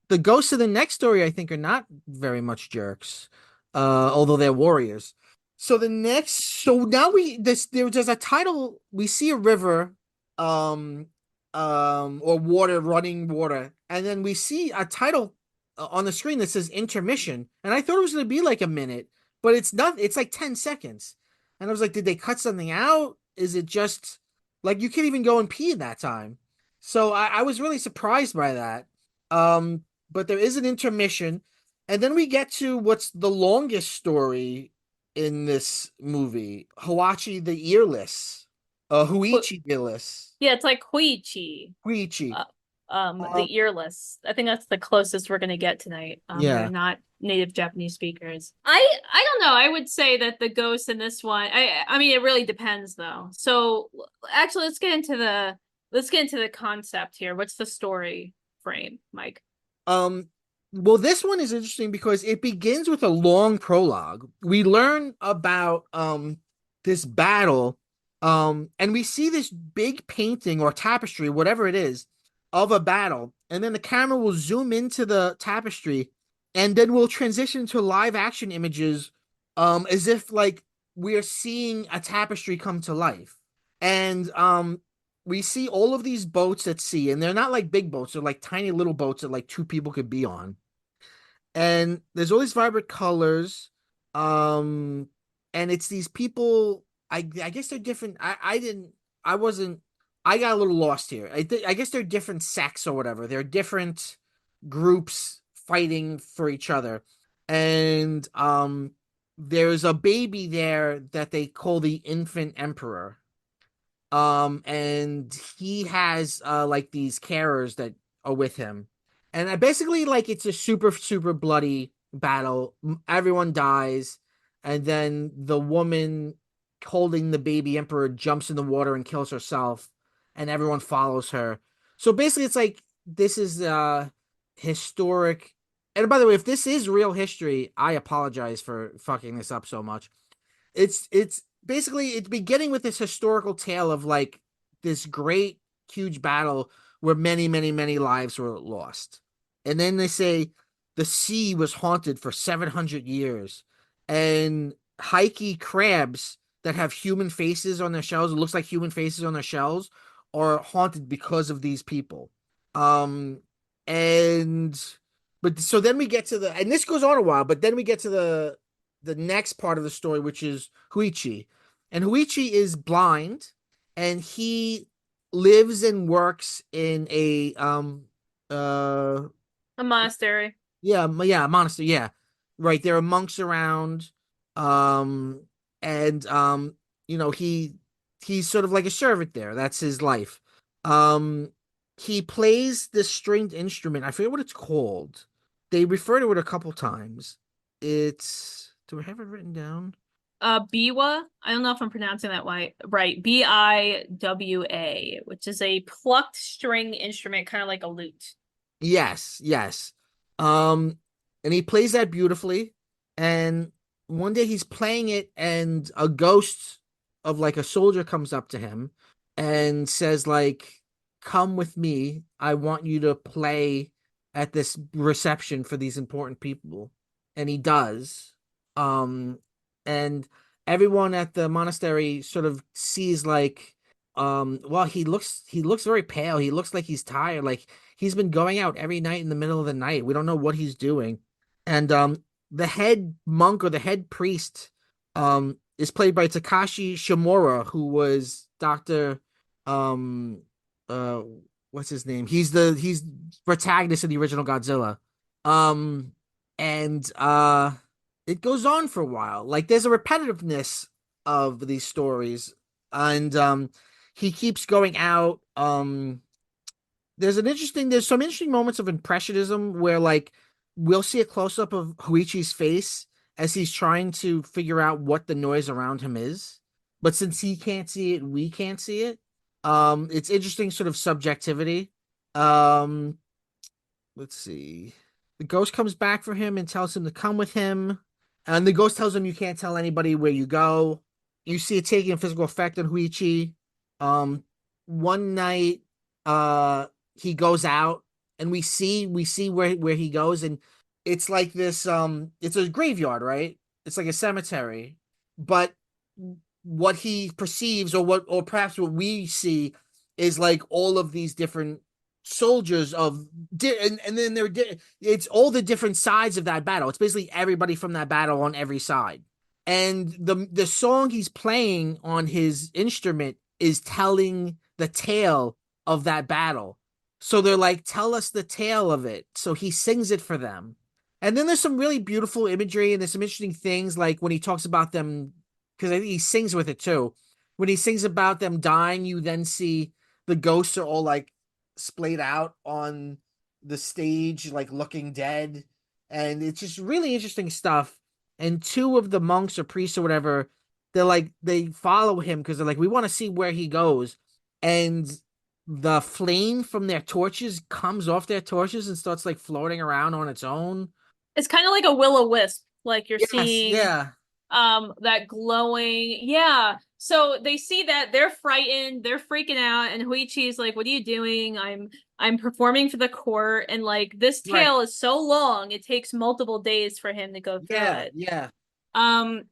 The ghosts of the next story, I think, are not very much jerks, although they're warriors. So now there's a title. We see a river, um, or water, running water, and then we see a title on the screen that says intermission. And I thought it was going to be like a minute, but it's not. It's like 10 seconds, and I was like, did they cut something out? Is it just like you can't even go and pee in that time? So I was really surprised by that. Um, but there is an intermission, and then we get to what's the longest story in this movie, Hawachi the Earless, Huichi the Earless,
Yeah, it's like Koichi.
Huichi.
Uh,
Um,
the earless. I think that's the closest we're gonna get tonight. They're
yeah.
not native Japanese speakers. I don't know. I would say that the ghost in this one. I mean, it really depends though. So actually, let's get into the concept here. What's the story frame, Mike?
Um, well, this one is interesting because it begins with a long prologue. We learn about this battle, and we see this big painting or tapestry, whatever it is, of a battle, and then the camera will zoom into the tapestry, and then we'll transition to live action images, as if like we're seeing a tapestry come to life. And we see all of these boats at sea, and they're not like big boats, they're like tiny little boats that like two people could be on. And there's all these vibrant colors. Um, and it's these people. I guess they're different. I wasn't I got a little lost here. I guess they're different sects or whatever. They're different groups fighting for each other. And there's a baby there that they call the infant emperor, and he has like these carers that are with him, and basically like it's a super bloody battle. Everyone dies, and then the woman holding the baby emperor jumps in the water and kills herself, and everyone follows her. So basically it's like this is historic. And by the way, if this is real history, I apologize for fucking this up so much. It's basically it's beginning with this historical tale of like this great huge battle where many lives were lost. And then they say the sea was haunted for 700 years, and hikey crabs that have human faces on their shells. It looks like human faces on their shells are haunted because of these people. Um, and but so then we get to the and this goes on a while, but then we get to the next part of the story, which is Huichi. And Huichi is blind and he lives and works in a uh
A monastery.
yeah, yeah, monastery. Yeah, right. There are monks around, um, and he's sort of like a servant there. That's his life. Um, he plays this stringed instrument. I forget what it's called. They refer to it a couple times. It's do I have it written down?
Biwa. I don't know if I'm pronouncing that right. Biwa, which is a plucked string instrument, kind of like a lute.
Yes, yes. Um, and he plays that beautifully. And one day he's playing it, and a ghost of like a soldier comes up to him and says, like, come with me. I want you to play at this reception for these important people. And he does. Um, and everyone at the monastery sort of sees like well, he looks very pale. He looks like he's tired. Like he's been going out every night in the middle of the night. We don't know what he's doing. And the head monk or the head priest is played by Takashi Shimura, who was Dr. um uh what's his name? He's protagonist in the original Godzilla. Um and it goes on for a while. Like there's a repetitiveness of these stories. And he keeps going out. There's some interesting moments of impressionism where like we'll see a close up of Huichi's face as he's trying to figure out what the noise around him is. But since he can't see it, we can't see it. It's interesting sort of subjectivity. Um, let's see. The ghost comes back for him and tells him to come with him. And the ghost tells him you can't tell anybody where you go. You see it taking a physical effect on Huichi. Um, one night, uh, he goes out and we see where he goes, and it's like this it's a graveyard, right? It's like a cemetery. But what he perceives or perhaps what we see is like all of these different soldiers and then it's all the different sides of that battle. It's basically everybody from that battle on every side. And the song he's playing on his instrument is telling the tale of that battle. So they're like, tell us the tale of it. So he sings it for them. And then there's some really beautiful imagery and there's some interesting things like when he talks about them, because I think he sings with it too. When he sings about them dying, you then see the ghosts are all like splayed out on the stage, like looking dead. And it's just really interesting stuff. And two of the monks or priests or whatever, they follow him because they're like, we want to see where he goes. And the flame from their torches comes off their torches and starts like floating around on its own.
It's kind of like a will-o-wisp, like you're
Yes,
seeing
yeah,
that glowing. Yeah. So they see that, they're frightened, they're freaking out, and Huichi's like, what are you doing? I'm performing for the court, and like this
right.
tale is so long, it takes multiple days for him to go through
Yeah,
it.
yeah,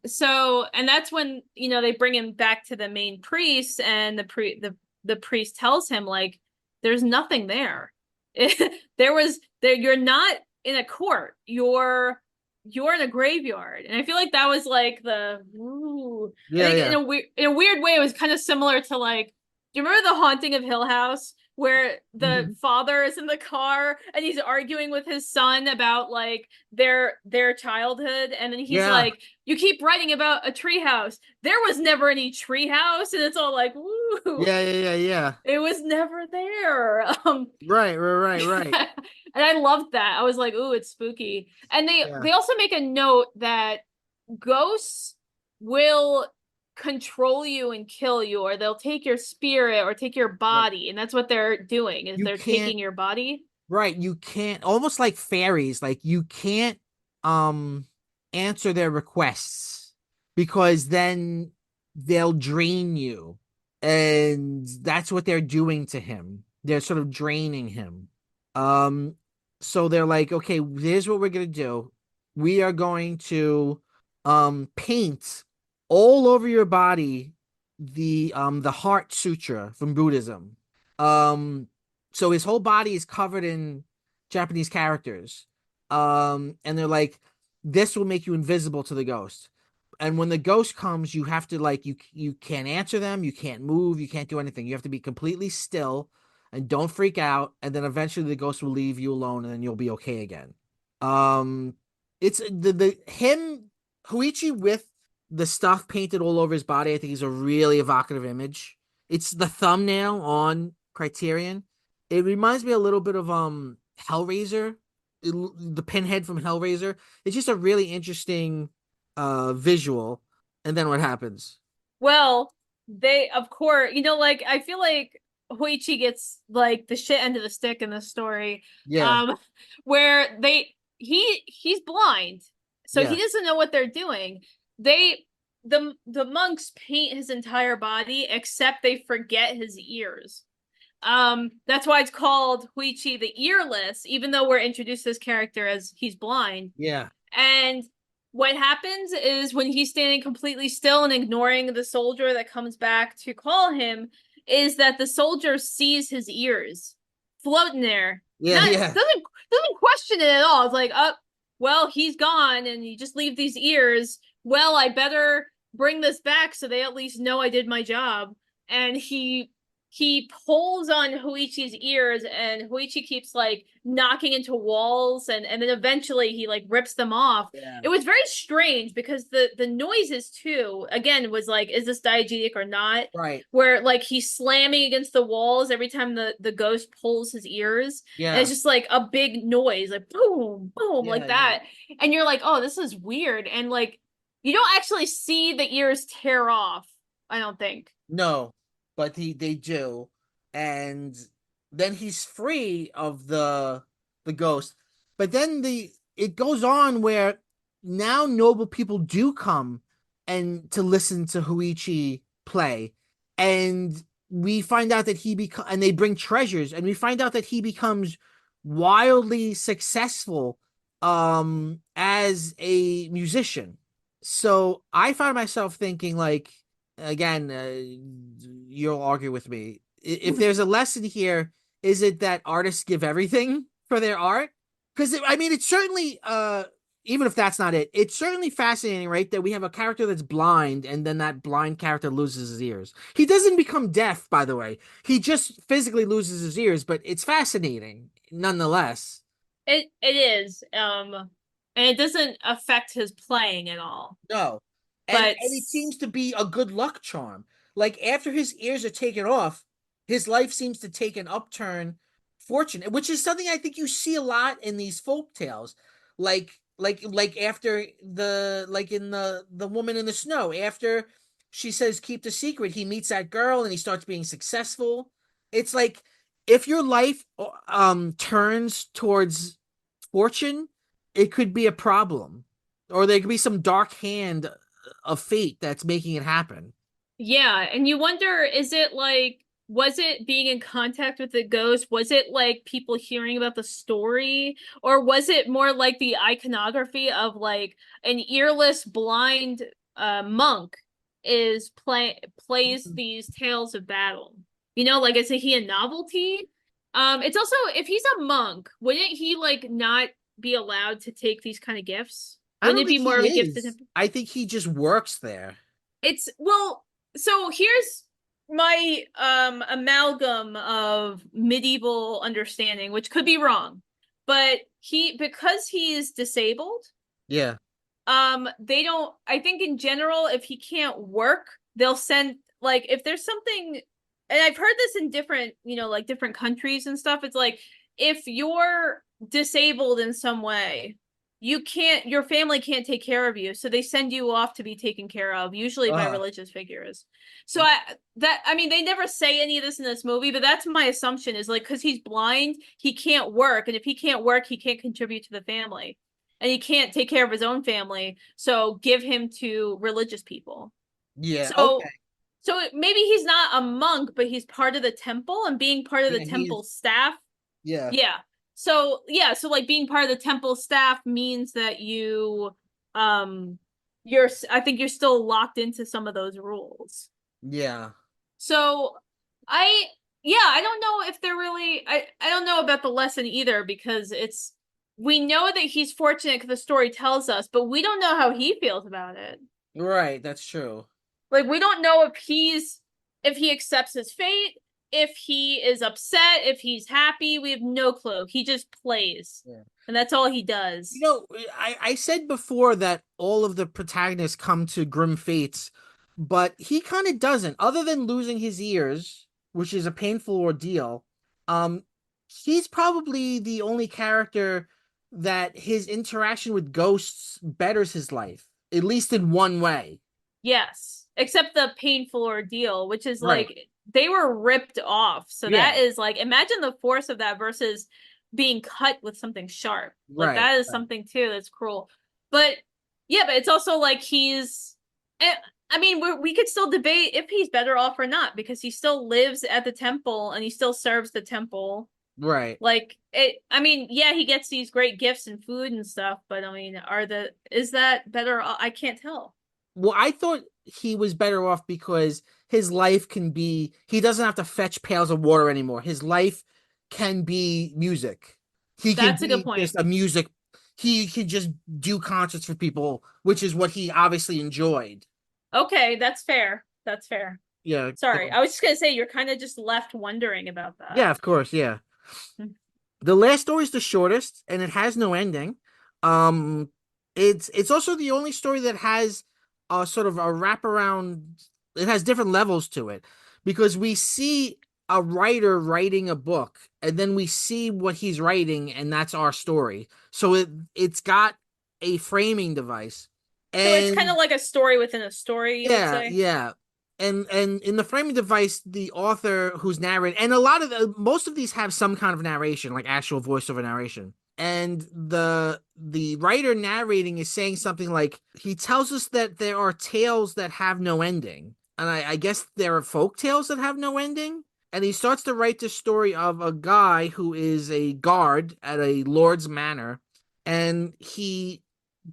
So and that's when, they bring him back to the main priest, and the priest tells him like there's nothing there. You're not in a court. You're in a graveyard. And I feel like that was like the ooh. I
yeah,
think
yeah.
in a weird way it was kind of similar to like, do you remember The Haunting of Hill House, where the
Mhm.
father is in the car and he's arguing with his son about like their childhood, and then he's
Yeah,
like, you keep writing about a treehouse. There was never any treehouse, and it's all like, woo,
yeah, yeah, yeah, yeah.
it was never there.
Right, right, right, right.
And I loved that. I was like, ooh, it's spooky. And they
Yeah,
they also make a note that ghosts will control you and kill you, or they'll take your spirit or take your
right.
body, and that's what they're doing, is
You
they're
can't,
taking your body.
right, you can't, almost like fairies, like you can't um answer their requests because then they'll drain you. And that's what they're doing to him. They're sort of draining him. So they're like, okay, here's what we're gonna do. We are going to paint all over your body the heart sutra from Buddhism. Um, so his whole body is covered in Japanese characters. And they're like, this will make you invisible to the ghost. And when the ghost comes, you have to like you can't answer them, you can't move, you can't do anything. You have to be completely still and don't freak out, and then eventually the ghost will leave you alone and then you'll be okay again. Um it's the him Huichi with the stuff painted all over his body, I think is a really evocative image. It's the thumbnail on Criterion. It reminds me a little bit of Hellraiser, the pinhead from Hellraiser. It's just a really interesting visual. And then what happens?
Well, they, of course, like, I feel like Hoichi gets like the shit end of the stick in this story.
Yeah,
Um, where he's blind, so he
yeah,
doesn't know what they're doing. They the monks paint his entire body except they forget his ears. That's why it's called Huichi the Earless, even though we're introduced to this character as he's blind.
yeah,
And what happens is when he's standing completely still and ignoring the soldier that comes back to call him, is that the soldier sees his ears floating there.
yeah,
Not
yeah,
doesn't question it at all. It's like, oh, well, he's gone and you just leave these ears. Well, I better bring this back so they at least know I did my job. And he pulls on Huichi's ears and Huichi keeps like knocking into walls and then eventually he like rips them off.
yeah.
It was very strange because the noises too, again, was like, is this diegetic or not?
Right.
Where like he's slamming against the walls every time the ghost pulls his ears. And it's
Yeah,
just like a big noise, like boom, boom,
yeah,
like
yeah.
that. And you're like, oh, this is weird. And like you don't actually see the ears tear off, I don't think.
No, but they do, and then he's free of the ghost. But then it goes on where now noble people do come and to listen to Huichi play, and we find out that and they bring treasures, and we find out that he becomes wildly successful as a musician. So I found myself thinking like again, you'll argue with me. If there's a lesson here, is it that artists give everything for their art? Because I mean, it's certainly, even if that's not it, it's certainly fascinating, right? That we have a character that's blind, and then that blind character loses his ears. He doesn't become deaf, by the way. He just physically loses his ears, but it's fascinating nonetheless.
It is. And it doesn't affect his playing at all.
No.
But
And it seems to be a good luck charm. Like after his ears are taken off, his life seems to take an upturn fortune, which is something I think you see a lot in these folk tales. Like after like in the woman in the snow, after she says keep the secret, he meets that girl and he starts being successful. It's like if your life turns towards fortune, it could be a problem. Or there could be some dark hand of fate that's making it happen.
yeah, and you wonder, is it like, was it being in contact with the ghost? Was it like people hearing about the story? Or was it more like the iconography of like an earless blind monk is plays these tales of battle? Like, is he a novelty? It's also, if he's a monk, wouldn't he like not be allowed to take these kind of gifts?
I
Wouldn't
don't
it be
think
more
he
of a gift to
is.
him?
I think he just works there.
It's, well, so here's my amalgam of medieval understanding, which could be wrong. But because he's disabled,
Yeah.
they don't, I think in general, if he can't work, they'll send, like, if there's something, and I've heard this in different, like different countries and stuff, it's like if you're disabled in some way, your family can't take care of you, so they send you off to be taken care of, usually by
Uh,
religious figures. So I mean, they never say any of this in this movie, but that's my assumption, is like, because he's blind, he can't work, and if he can't work, he can't contribute to the family, and he can't take care of his own family, so give him to religious people.
yeah. Okay.
So maybe he's not a monk, but he's part of the temple, and being part of the
Yeah, he
temple
is.
staff,
Yeah.
yeah. So yeah, so like being part of the temple staff means that you um I think you're still locked into some of those rules.
Yeah.
So I yeah, I don't know if they're really I don't know about the lesson either because it's we know that he's fortunate because the story tells us, but we don't know how he feels about it.
Right, that's true.
Like we don't know if he accepts his fate, if he is upset, if he's happy. We have no clue. He just plays.
Yeah.
And that's all he
You
does.
know, I said before that all of the protagonists come to grim fates, but he kind of doesn't. Other than losing his ears, which is a painful ordeal, um, he's probably the only character that his interaction with ghosts betters his life, at least in one way.
Yes. Except the painful ordeal, which is
Right.
like they were ripped off. So that
Yeah.
is like imagine the force of that versus being cut with something sharp. Like
Right.
that is
Right.
something too that's cruel. But yeah, but it's also like I mean, we could still debate if he's better off or not because he still lives at the temple and he still serves the temple.
Right.
Like it, I mean, yeah, he gets these great gifts and food and stuff, but I mean, is that better? I can't tell.
Well, I thought he was better off because his life can be, he doesn't have to fetch pails of water anymore. His life can be music. He can
That's a good
be
point.
just a music, he can just do concerts for people, which is what he obviously enjoyed.
Okay, that's fair. That's fair.
Yeah.
Sorry, I was just gonna say you're kind of just left wondering about that.
Yeah, of course. Yeah. The last story is the shortest and it has no ending. Um, it's also the only story that has a sort of a wraparound. It has different levels to it because we see a writer writing a book and then we see what he's writing and that's our story. So it's got a framing device.
So it's kind of
And
like a story within a story, you would
yeah,
say.
yeah. And in the framing device, the author who's narrating, and a lot of most of these have some kind of narration, like actual voiceover narration. And the writer narrating is saying something like he tells us that there are tales that have no ending. And I guess there are folk tales that have no ending. And he starts to write this story of a guy who is a guard at a lord's manor, and he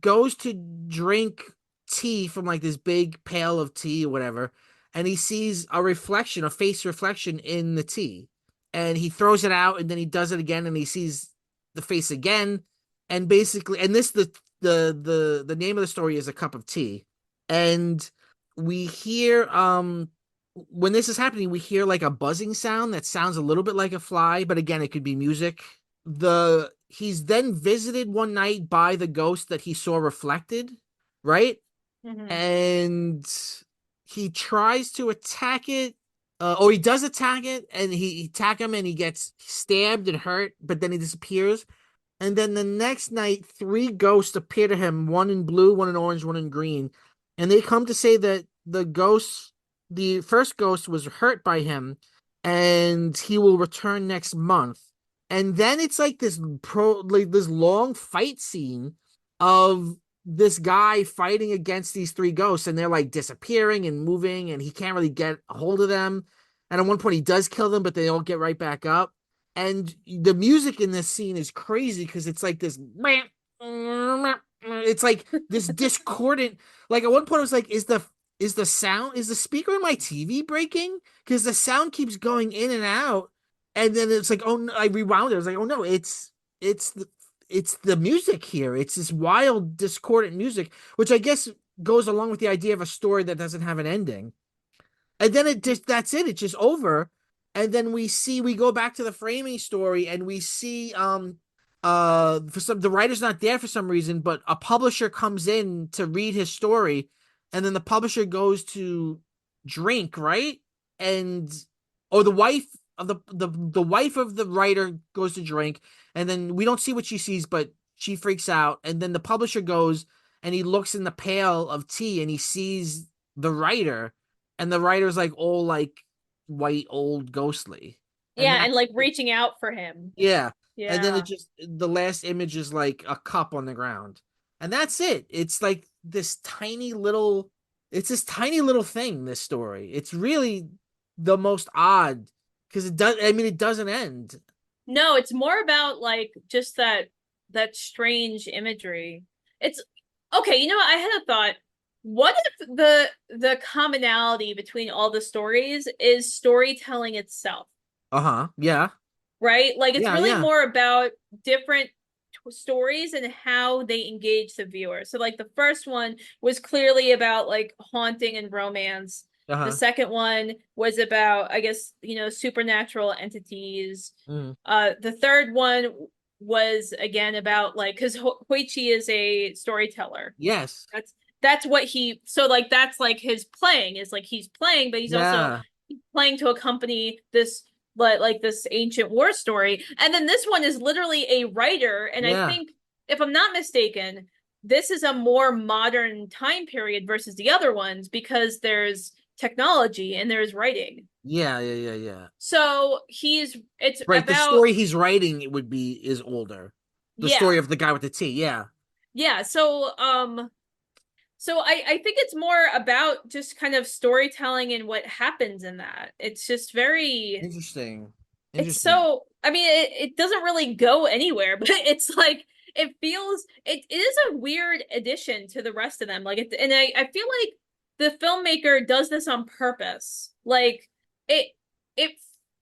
goes to drink tea from like this big pail of tea or whatever, and he sees a reflection, a face reflection in the tea, and he throws it out, and then he does it again, and he sees the face again, and basically, and this the name of the story is A Cup of Tea, and we hear when this is happening, we hear like a buzzing sound that sounds a little bit like a fly, but again, it could be music. He's then visited one night by the ghost that he saw reflected, right?
Mm-hmm.
And he tries to attack it, or he does attack it, and he attack him, and he gets stabbed and hurt, but then he disappears. And then the next night, three ghosts appear to him, one in blue, one in orange, one in green. And they come to say that the first ghost was hurt by him and he will return next month. And then it's like this long fight scene of this guy fighting against these three ghosts, and they're like disappearing and moving, and he can't really get a hold of them. And at one point he does kill them, but they all get right back up. And the music in this scene is crazy because it's like this, it's like this discordant, like at one point I was like, is the speaker in my TV breaking, because the sound keeps going in and out, and then it's like, oh no, I rewound it, I was like, oh no, it's the it's the music here, it's this wild discordant music, which I guess goes along with the idea of a story that doesn't have an ending. And then it just that's it. It's just over. And then we go back to the framing story, and we see for some, the writer's not there for some reason, but a publisher comes in to read his story, and then the publisher goes to drink, right? And or the wife of the wife of the writer goes to drink, and then we don't see what she sees, but she freaks out, and then the publisher goes and he looks in the pail of tea and he sees the writer, and the writer's like all like white, old, ghostly, and
Yeah, and
that's
like reaching out for him.
yeah. And then it
Yeah.
just the last image is like a cup on the ground, and that's it. It's like this tiny little, it's this tiny little thing. This story, it's really the most odd because it does. I mean, it doesn't end.
No, it's more about like just that strange imagery. It's okay, you know what? I had a thought. What if the commonality between all the stories is storytelling itself,
Uh-huh. Yeah.
right? Like it's
Yeah,
really
yeah.
more about different stories and how they engage the viewer. So like the first one was clearly about like haunting and romance. The
Uh-huh.
second one was about, I guess, supernatural entities.
Mm.
The third one was again about like because Hoichi is a storyteller.
Yes.
That's what he so like that's like his playing is like he's playing, but he's also
Yeah.
playing to accompany this like this ancient war story. And then this one is literally a writer, and I
Yeah.
think if I'm not mistaken, this is a more modern time period versus the other ones because there's technology and there's writing.
Yeah, yeah, yeah, yeah.
So it's
Right, the
about
story he's writing it would be is older. The story
yeah.
of the guy with the T, yeah.
Yeah, so I think it's more about just kind of storytelling and what happens in that. It's just very
Interesting.
it's
Interesting.
so I mean it doesn't really go anywhere, but it's like it is a weird addition to the rest of them. Like and I feel like the filmmaker does this on purpose. Like it it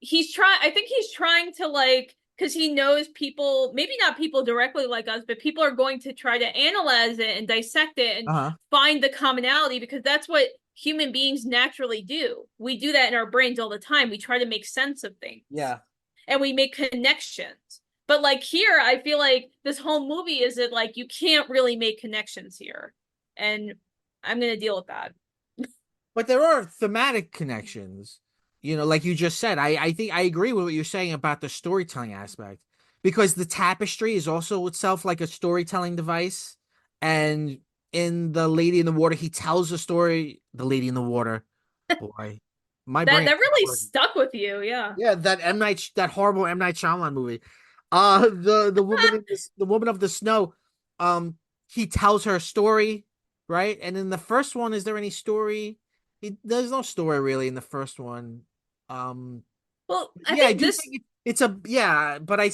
I think he's trying to like because he knows people, maybe not people directly like us, but people are going to try to analyze it and dissect it and
Uh-huh.
find the commonality because that's what human beings naturally do. We do that in our brains all the time. We try to make sense of things
Yeah.
and we make connections. But like here, I feel like this whole movie is that like you can't really make connections here. And I'm going to deal with that.
But there are thematic connections. Like you just said. I think I agree with what you're saying about the storytelling aspect. Because the tapestry is also itself like a storytelling device. And in The Lady in the Water, he tells a story. The Lady in the Water. Boy. My
That
brain.
that really stuck with you, yeah.
Yeah, that horrible M. Night Shyamalan movie. The woman of the snow. Um, he tells her story, right? And in the first one, is there any story? There's no story really in the first one. Um,
Well, I
yeah, I
think
do
this
think it's a yeah, but I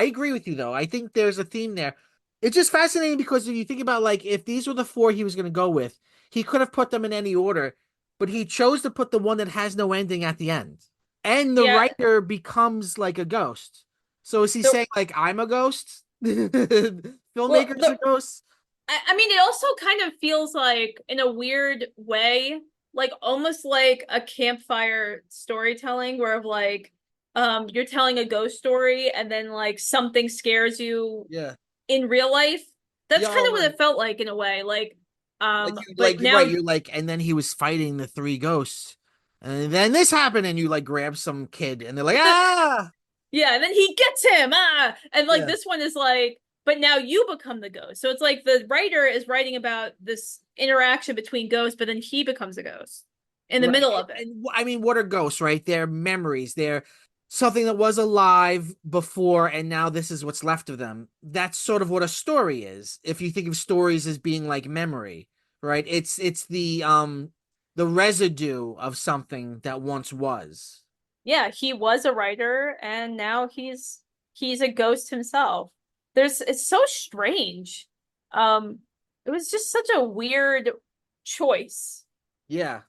agree with you though. I think there's a theme there. It's just fascinating because if you think about like if these were the four he was going to go with, he could have put them in any order, but he chose to put the one that has no ending at the end. And the
yeah,
writer becomes like a ghost. So is he
the
saying like I'm a ghost?
well
Filmmakers are
the
ghosts?
I mean, it also kind of feels like, in a weird way, like almost like a campfire storytelling, where of like, you're telling a ghost story, and then like something scares you
Yeah.
in real life. That's
Yeah,
kind
all
of what
right.
it felt like in a way.
Like you
But
right,
now,
you're like, and then he was fighting the three ghosts. And then this happened, and you like grab some kid, and they're like, ah,
yeah, and then he gets him, and like
yeah,
this one is like, but now you become the ghost. So it's like the writer is writing about this interaction between ghosts, but then he becomes a ghost in the
right.
middle of it.
And I mean, what are ghosts, right? They're memories. They're something that was alive before, and now this is what's left of them. That's sort of what a story is. If you think of stories as being like memory, right? It's the residue of something that once was.
Yeah, he was a writer and now he's a ghost himself. There's it's so strange. Um it was just such a weird choice.
Yeah,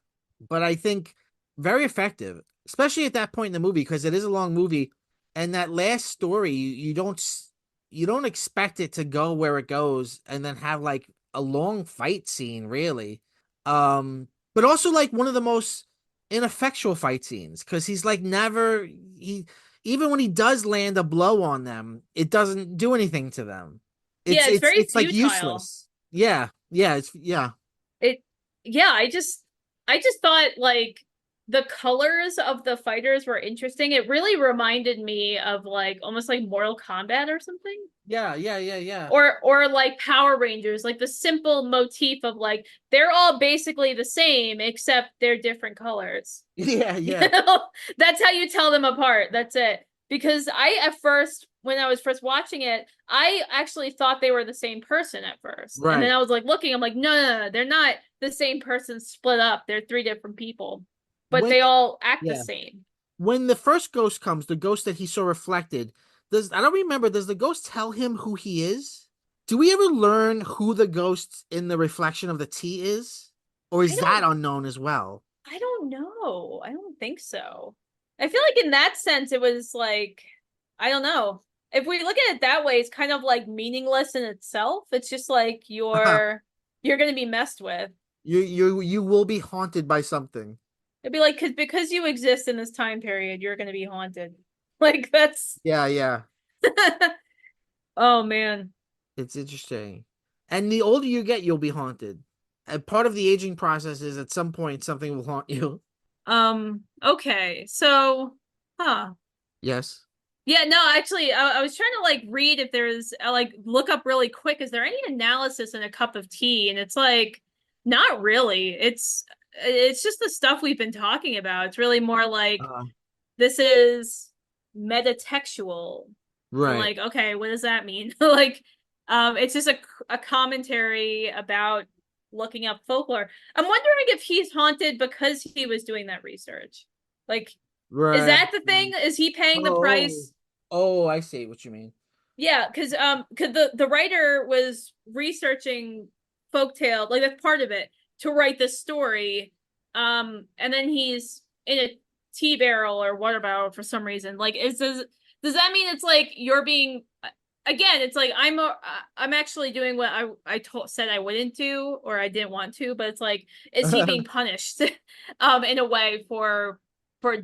but I think very effective, especially at that point in the movie because it is a long movie, and that last story you don't expect it to go where it goes, and then have like a long fight scene, really. But also like one of the most ineffectual fight scenes because he's like never he even when he does land a blow on them, it doesn't do anything to them.
Yeah, it's very
It's like
futile.
useless. Yeah, yeah, it's yeah.
It yeah, I just thought like the colors of the fighters were interesting. It really reminded me of like almost like Mortal Kombat or something.
Yeah, yeah, yeah, yeah.
Or like Power Rangers, like the simple motif of like they're all basically the same except they're different colors.
Yeah,
You
yeah.
know, that's how you tell them apart. That's it. Because I at first, when I was first watching it, I actually thought they were the same person at first. And then
Right.
I was like looking, I'm like, no, they're not the same person split up. They're three different people. But
When
they all act the
yeah.
same.
When the first ghost comes, the ghost that he saw reflected, does I don't remember, does the ghost tell him who he is? Do we ever learn who the ghost in the reflection of the tea is? Or
I
is that
don't
unknown as well?
I don't know. I don't think so. I feel like in that sense it was like I don't know. If we look at it that way, it's kind of like meaningless in itself. It's just like you're gonna be messed with.
You will be haunted by something.
It'd be like because you exist in this time period, you're gonna be haunted. Like that's
Yeah, yeah.
oh man.
It's interesting. And the older you get, you'll be haunted. And part of the aging process is at some point something will haunt you.
Okay. So, huh.
Yes.
Yeah, no, actually, I was trying to like read if there's like look up really quick. Is there any analysis in a cup of tea? And it's like, not really. It's just the stuff we've been talking about. It's really more like
Uh,
this is metatextual. I'm
right.
like, okay, what does that mean? Like, it's just a commentary about looking up folklore. I'm wondering if he's haunted because he was doing that research. Like, is
Right.
that the thing? Is he paying the
Oh.
price?
Oh, I see what you mean.
Yeah, because the writer was researching folktale, like that's part of it, to write this story. And then he's in a tea barrel or water barrel for some reason. Like, does that mean it's like you're being again? It's like I'm actually doing what I said I wouldn't do or I didn't want to, but it's like is he being punished, in a way for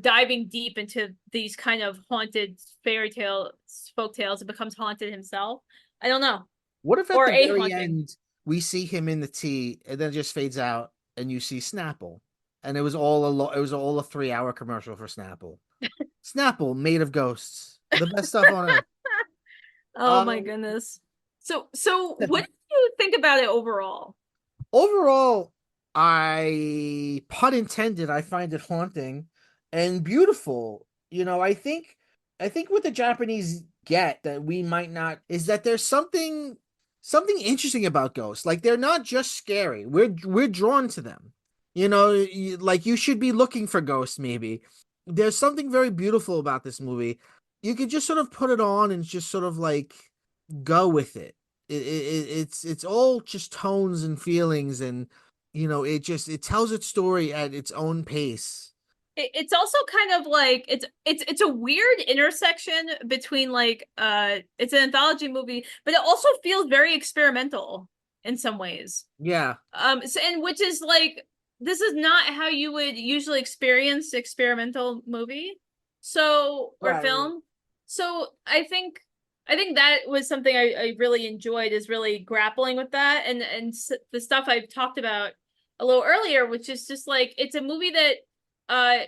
diving deep into these kind of haunted fairy tale folk tales and becomes haunted himself. I don't know.
What if at
Or
the
a
very
haunting.
end we see him in the tea and then it just fades out and you see Snapple and it was all a 3 hour commercial for Snapple. Snapple made of ghosts. The best stuff on earth.
Oh my
Um
goodness. So what do you think about it overall?
Overall, pun intended, I find it haunting and beautiful. I think what the Japanese get that we might not is that there's something interesting about ghosts. Like they're not just scary. We're drawn to them. Like you should be looking for ghosts maybe. There's something very beautiful about this movie. You could just sort of put it on and just sort of like go with it. It's all just tones and feelings, and it tells its story at its own pace.
It's also kind of like it's a weird intersection between like it's an anthology movie, but it also feels very experimental in some ways.
Yeah,
And which is like this is not how you would usually experience experimental movie, so or
right, right.
film. So I think that was something I really enjoyed is really grappling with that and the stuff I've talked about a little earlier, which is just like it's a movie that uh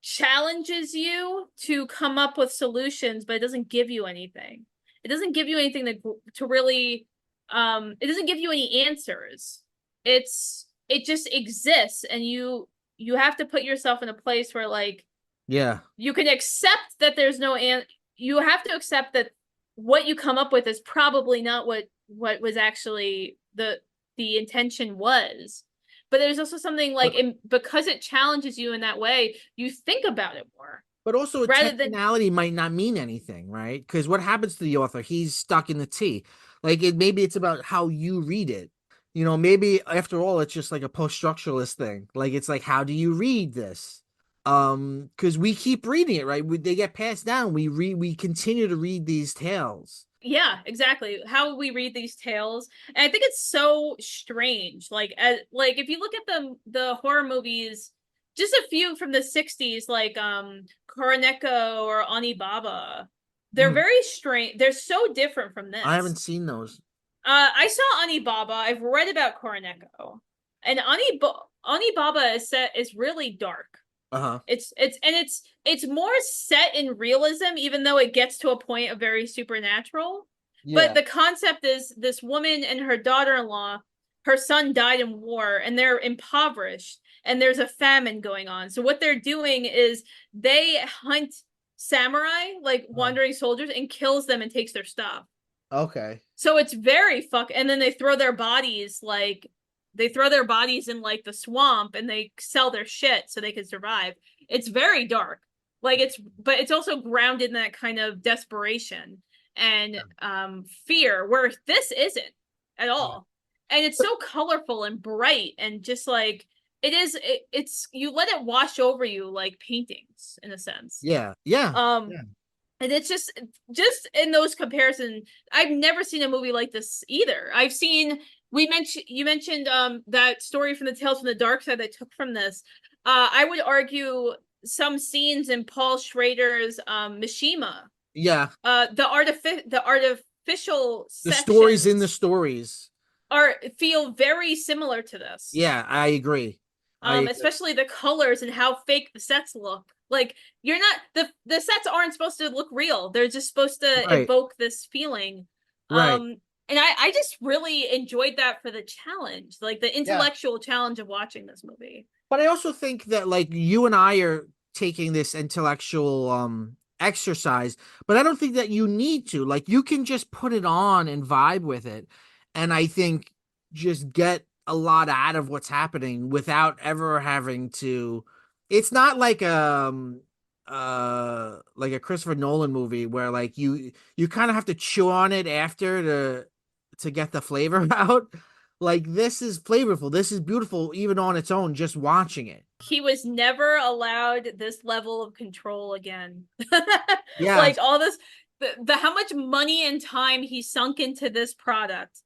challenges you to come up with solutions, but it doesn't give you anything. It doesn't give you anything to really it doesn't give you any answers. It just exists and you have to put yourself in a place where like
Yeah,
you can accept that there's no you have to accept that what you come up with is probably not what was actually the intention was, but there's also something like
but
because it challenges you in that way you think about it more
but also
rather than
intentionality might not mean anything, right? Because what happens to the author? He's stuck in the tea. Like maybe it's about how you read it. Maybe after all, it's just like a post-structuralist thing. Like it's like, how do you read this? Because we keep reading it, right? They get passed down. We continue to read these tales.
yeah, exactly how we read these tales. And I think it's so strange like if you look at the horror movies, just a few from the 60s like Koroneko or Onibaba, they're
Mhm.
very strange, they're so different from
I
this.
haven't seen those.
I saw Onibaba, I've read about Koroneko, and Onibaba is really dark.
Uh-huh.
It's more set in realism, even though it gets to a point of very supernatural. But
Yeah.
the concept is this woman and her daughter-in-law, her son died in war, and they're impoverished, and there's a famine going on. So what they're doing is they hunt samurai, like
Uh,
wandering soldiers, and kills them and takes their stuff.
okay.
So it's very fuck, and then they throw their bodies in like the swamp and they sell their shit so they can survive. It's very dark. Like but it's also grounded in that kind of desperation. and fear, where this isn't at
Yeah.
all. And it's so colorful and bright and just like it's you let it wash over you like paintings in a sense.
Yeah. Yeah.
Um
Yeah.
and it's just in those comparisons, I've never seen a movie like this either. I've seen we mentioned you mentioned that story from the Tales from the Dark Side that took from this. I would argue some scenes in Paul Schrader's Mishima,
Yeah.
the artificial
The stories in the
sections
stories.
are feel very similar to this.
Yeah, I agree. I agree.
Especially the colors and how fake the sets look. Like you're not the sets aren't supposed to look real. They're just supposed to
Right.
evoke this feeling.
Right.
And I just really enjoyed that for the challenge, like the
Yeah.
intellectual challenge of watching this movie.
But I also think that like you and I are taking this intellectual exercise, but I don't think that you need to. Like you can just put it on and vibe with it. And I think just get a lot out of what's happening without ever having to. It's not like a Christopher Nolan movie where like you kind of have to chew on it after to get the flavor out. Like this is flavorful. This is beautiful even on its own just watching it.
He was never allowed this level of control again.
Yeah.
Like all this the how much money and time he sunk into this product.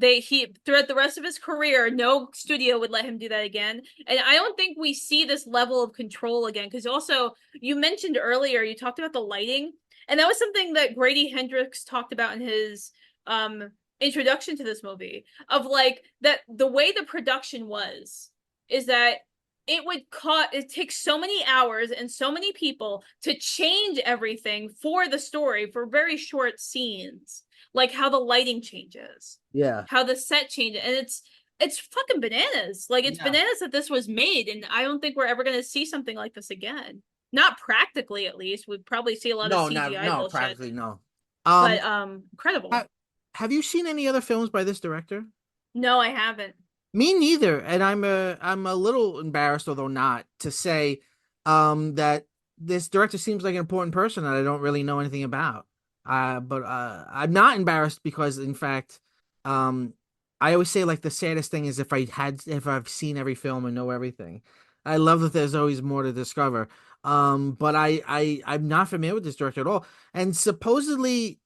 He throughout the rest of his career, no studio would let him do that again. And I don't think we see this level of control again. Because also, you mentioned earlier, you talked about the lighting, and that was something that Grady Hendrix talked about in his introduction to this movie, of like that the way the production was is that it takes so many hours and so many people to change everything for the story for very short scenes, like how the lighting changes,
Yeah.
how the set changes, and it's fucking bananas. Like it's
Yeah.
bananas that this was made, and I don't think we're ever going to see something like this again. Not practically, at least. We'd probably see a lot of
No, not
CGI
no,
bullshit,
practically no.
but
Um
incredible.
ha- have you seen any other films by this director?
No, I haven't.
Me neither, and I'm a little embarrassed, although not, to say that this director seems like an important person that I don't really know anything about. But I'm not embarrassed because, in fact, um, I always say like the saddest thing is if I've seen every film and know everything. I love that there's always more to discover. But I'm not familiar with this director at all, and supposedly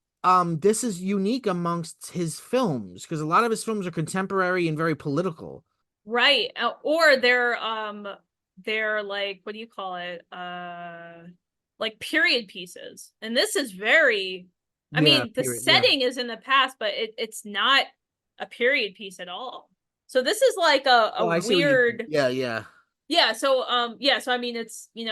this is unique amongst his films because a lot of his films are contemporary and very political.
Right. Or they're like, what do you call it? Like period pieces. And this is very, I
Yeah,
mean, the
yeah.
setting is in the past, but it's not a period piece at all. So this is like a
Oh, I see what you mean.
weird,
Yeah, yeah.
so I mean it's
It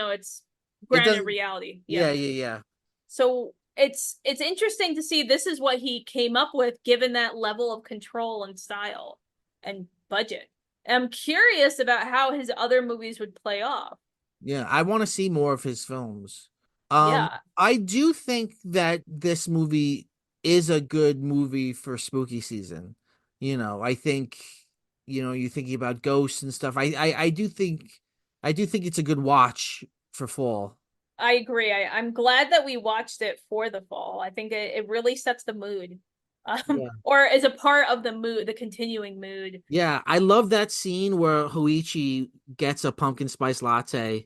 grounded
doesn't.
reality.
Yeah,
Yeah.
yeah, yeah.
So it's interesting to see this is what he came up with given that level of control and style and budget. And I'm curious about how his other movies would play off.
Yeah, I want to see more of his films.
Yeah.
I do think that this movie is a good movie for spooky season. I think, you're thinking about ghosts and stuff. I do think it's a good watch for fall.
I agree. I'm glad that we watched it for the fall. I think it really sets the mood.
Yeah.
Or is a part of the mood, the continuing mood.
Yeah, I love that scene where Hoichi gets a pumpkin spice latte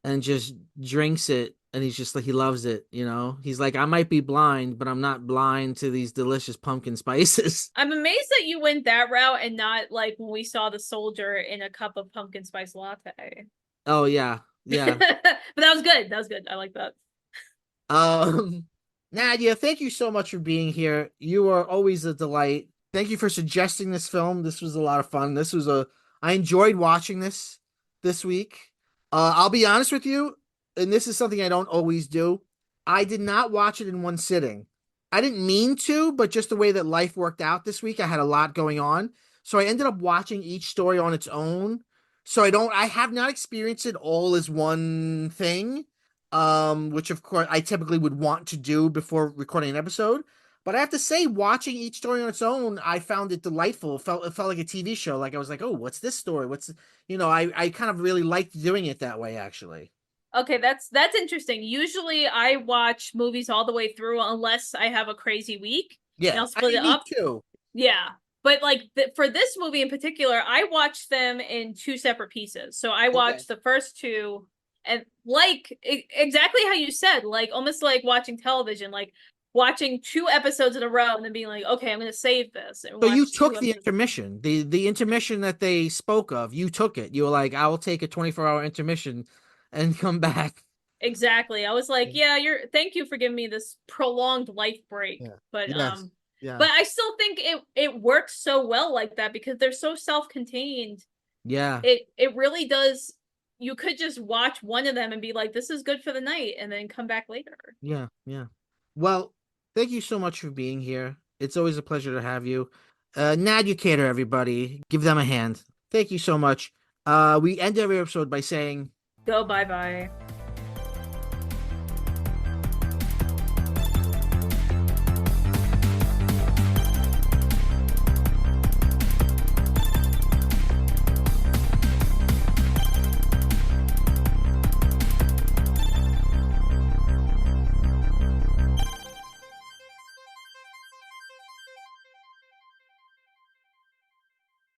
and just drinks it, and he's just like he loves it. He's like, I might be blind, but I'm not blind to these delicious pumpkin spices.
I'm amazed that you went that route and not like when we saw the soldier in a cup of pumpkin spice latte.
Oh yeah,
But
yeah.
that was good. That was good. I like that.
Um, Nadia, thank you so much for being here. You are always a delight. Thank you for suggesting this film. This was a lot of fun. I enjoyed watching this week. I'll be honest with you, and this is something I don't always do. I did not watch it in one sitting. I didn't mean to, but just the way that life worked out this week, I had a lot going on. So I ended up watching each story on its own. So I have not experienced it all as one thing, which of course I typically would want to do before recording an episode. But I have to say, watching each story on its own, I found it delightful. It felt like a TV show. Like I was like, oh, what's this story? I kind of really liked doing it that way, actually.
Okay, that's interesting. Usually I watch movies all the way through unless I have a crazy week and
Yeah,
I'll
I
split
mean,
it
me
up.
too.
Yeah. But like for this movie in particular, I watched them in two separate pieces. So I
Okay.
watched the first two and like exactly how you said, like almost like watching television, like watching two episodes in a row and then being like, okay, I'm going to save this and
So you
watch two
took the
episodes.
intermission, the intermission that they spoke of. You took it. You were like, I will take a 24-hour intermission and come back.
Exactly. I was like, yeah, thank you for giving me this prolonged life break.
Yeah.
But
Yes.
um
Yeah.
but I still think it works so well like that because they're so self-contained.
Yeah.
It really does. You could just watch one of them and be like, this is good for the night, and then come back later.
Yeah. Yeah. Well, thank you so much for being here. It's always a pleasure to have you. Nadia Kader, everybody. Give them a hand. Thank you so much. We end every episode by saying
Go bye bye.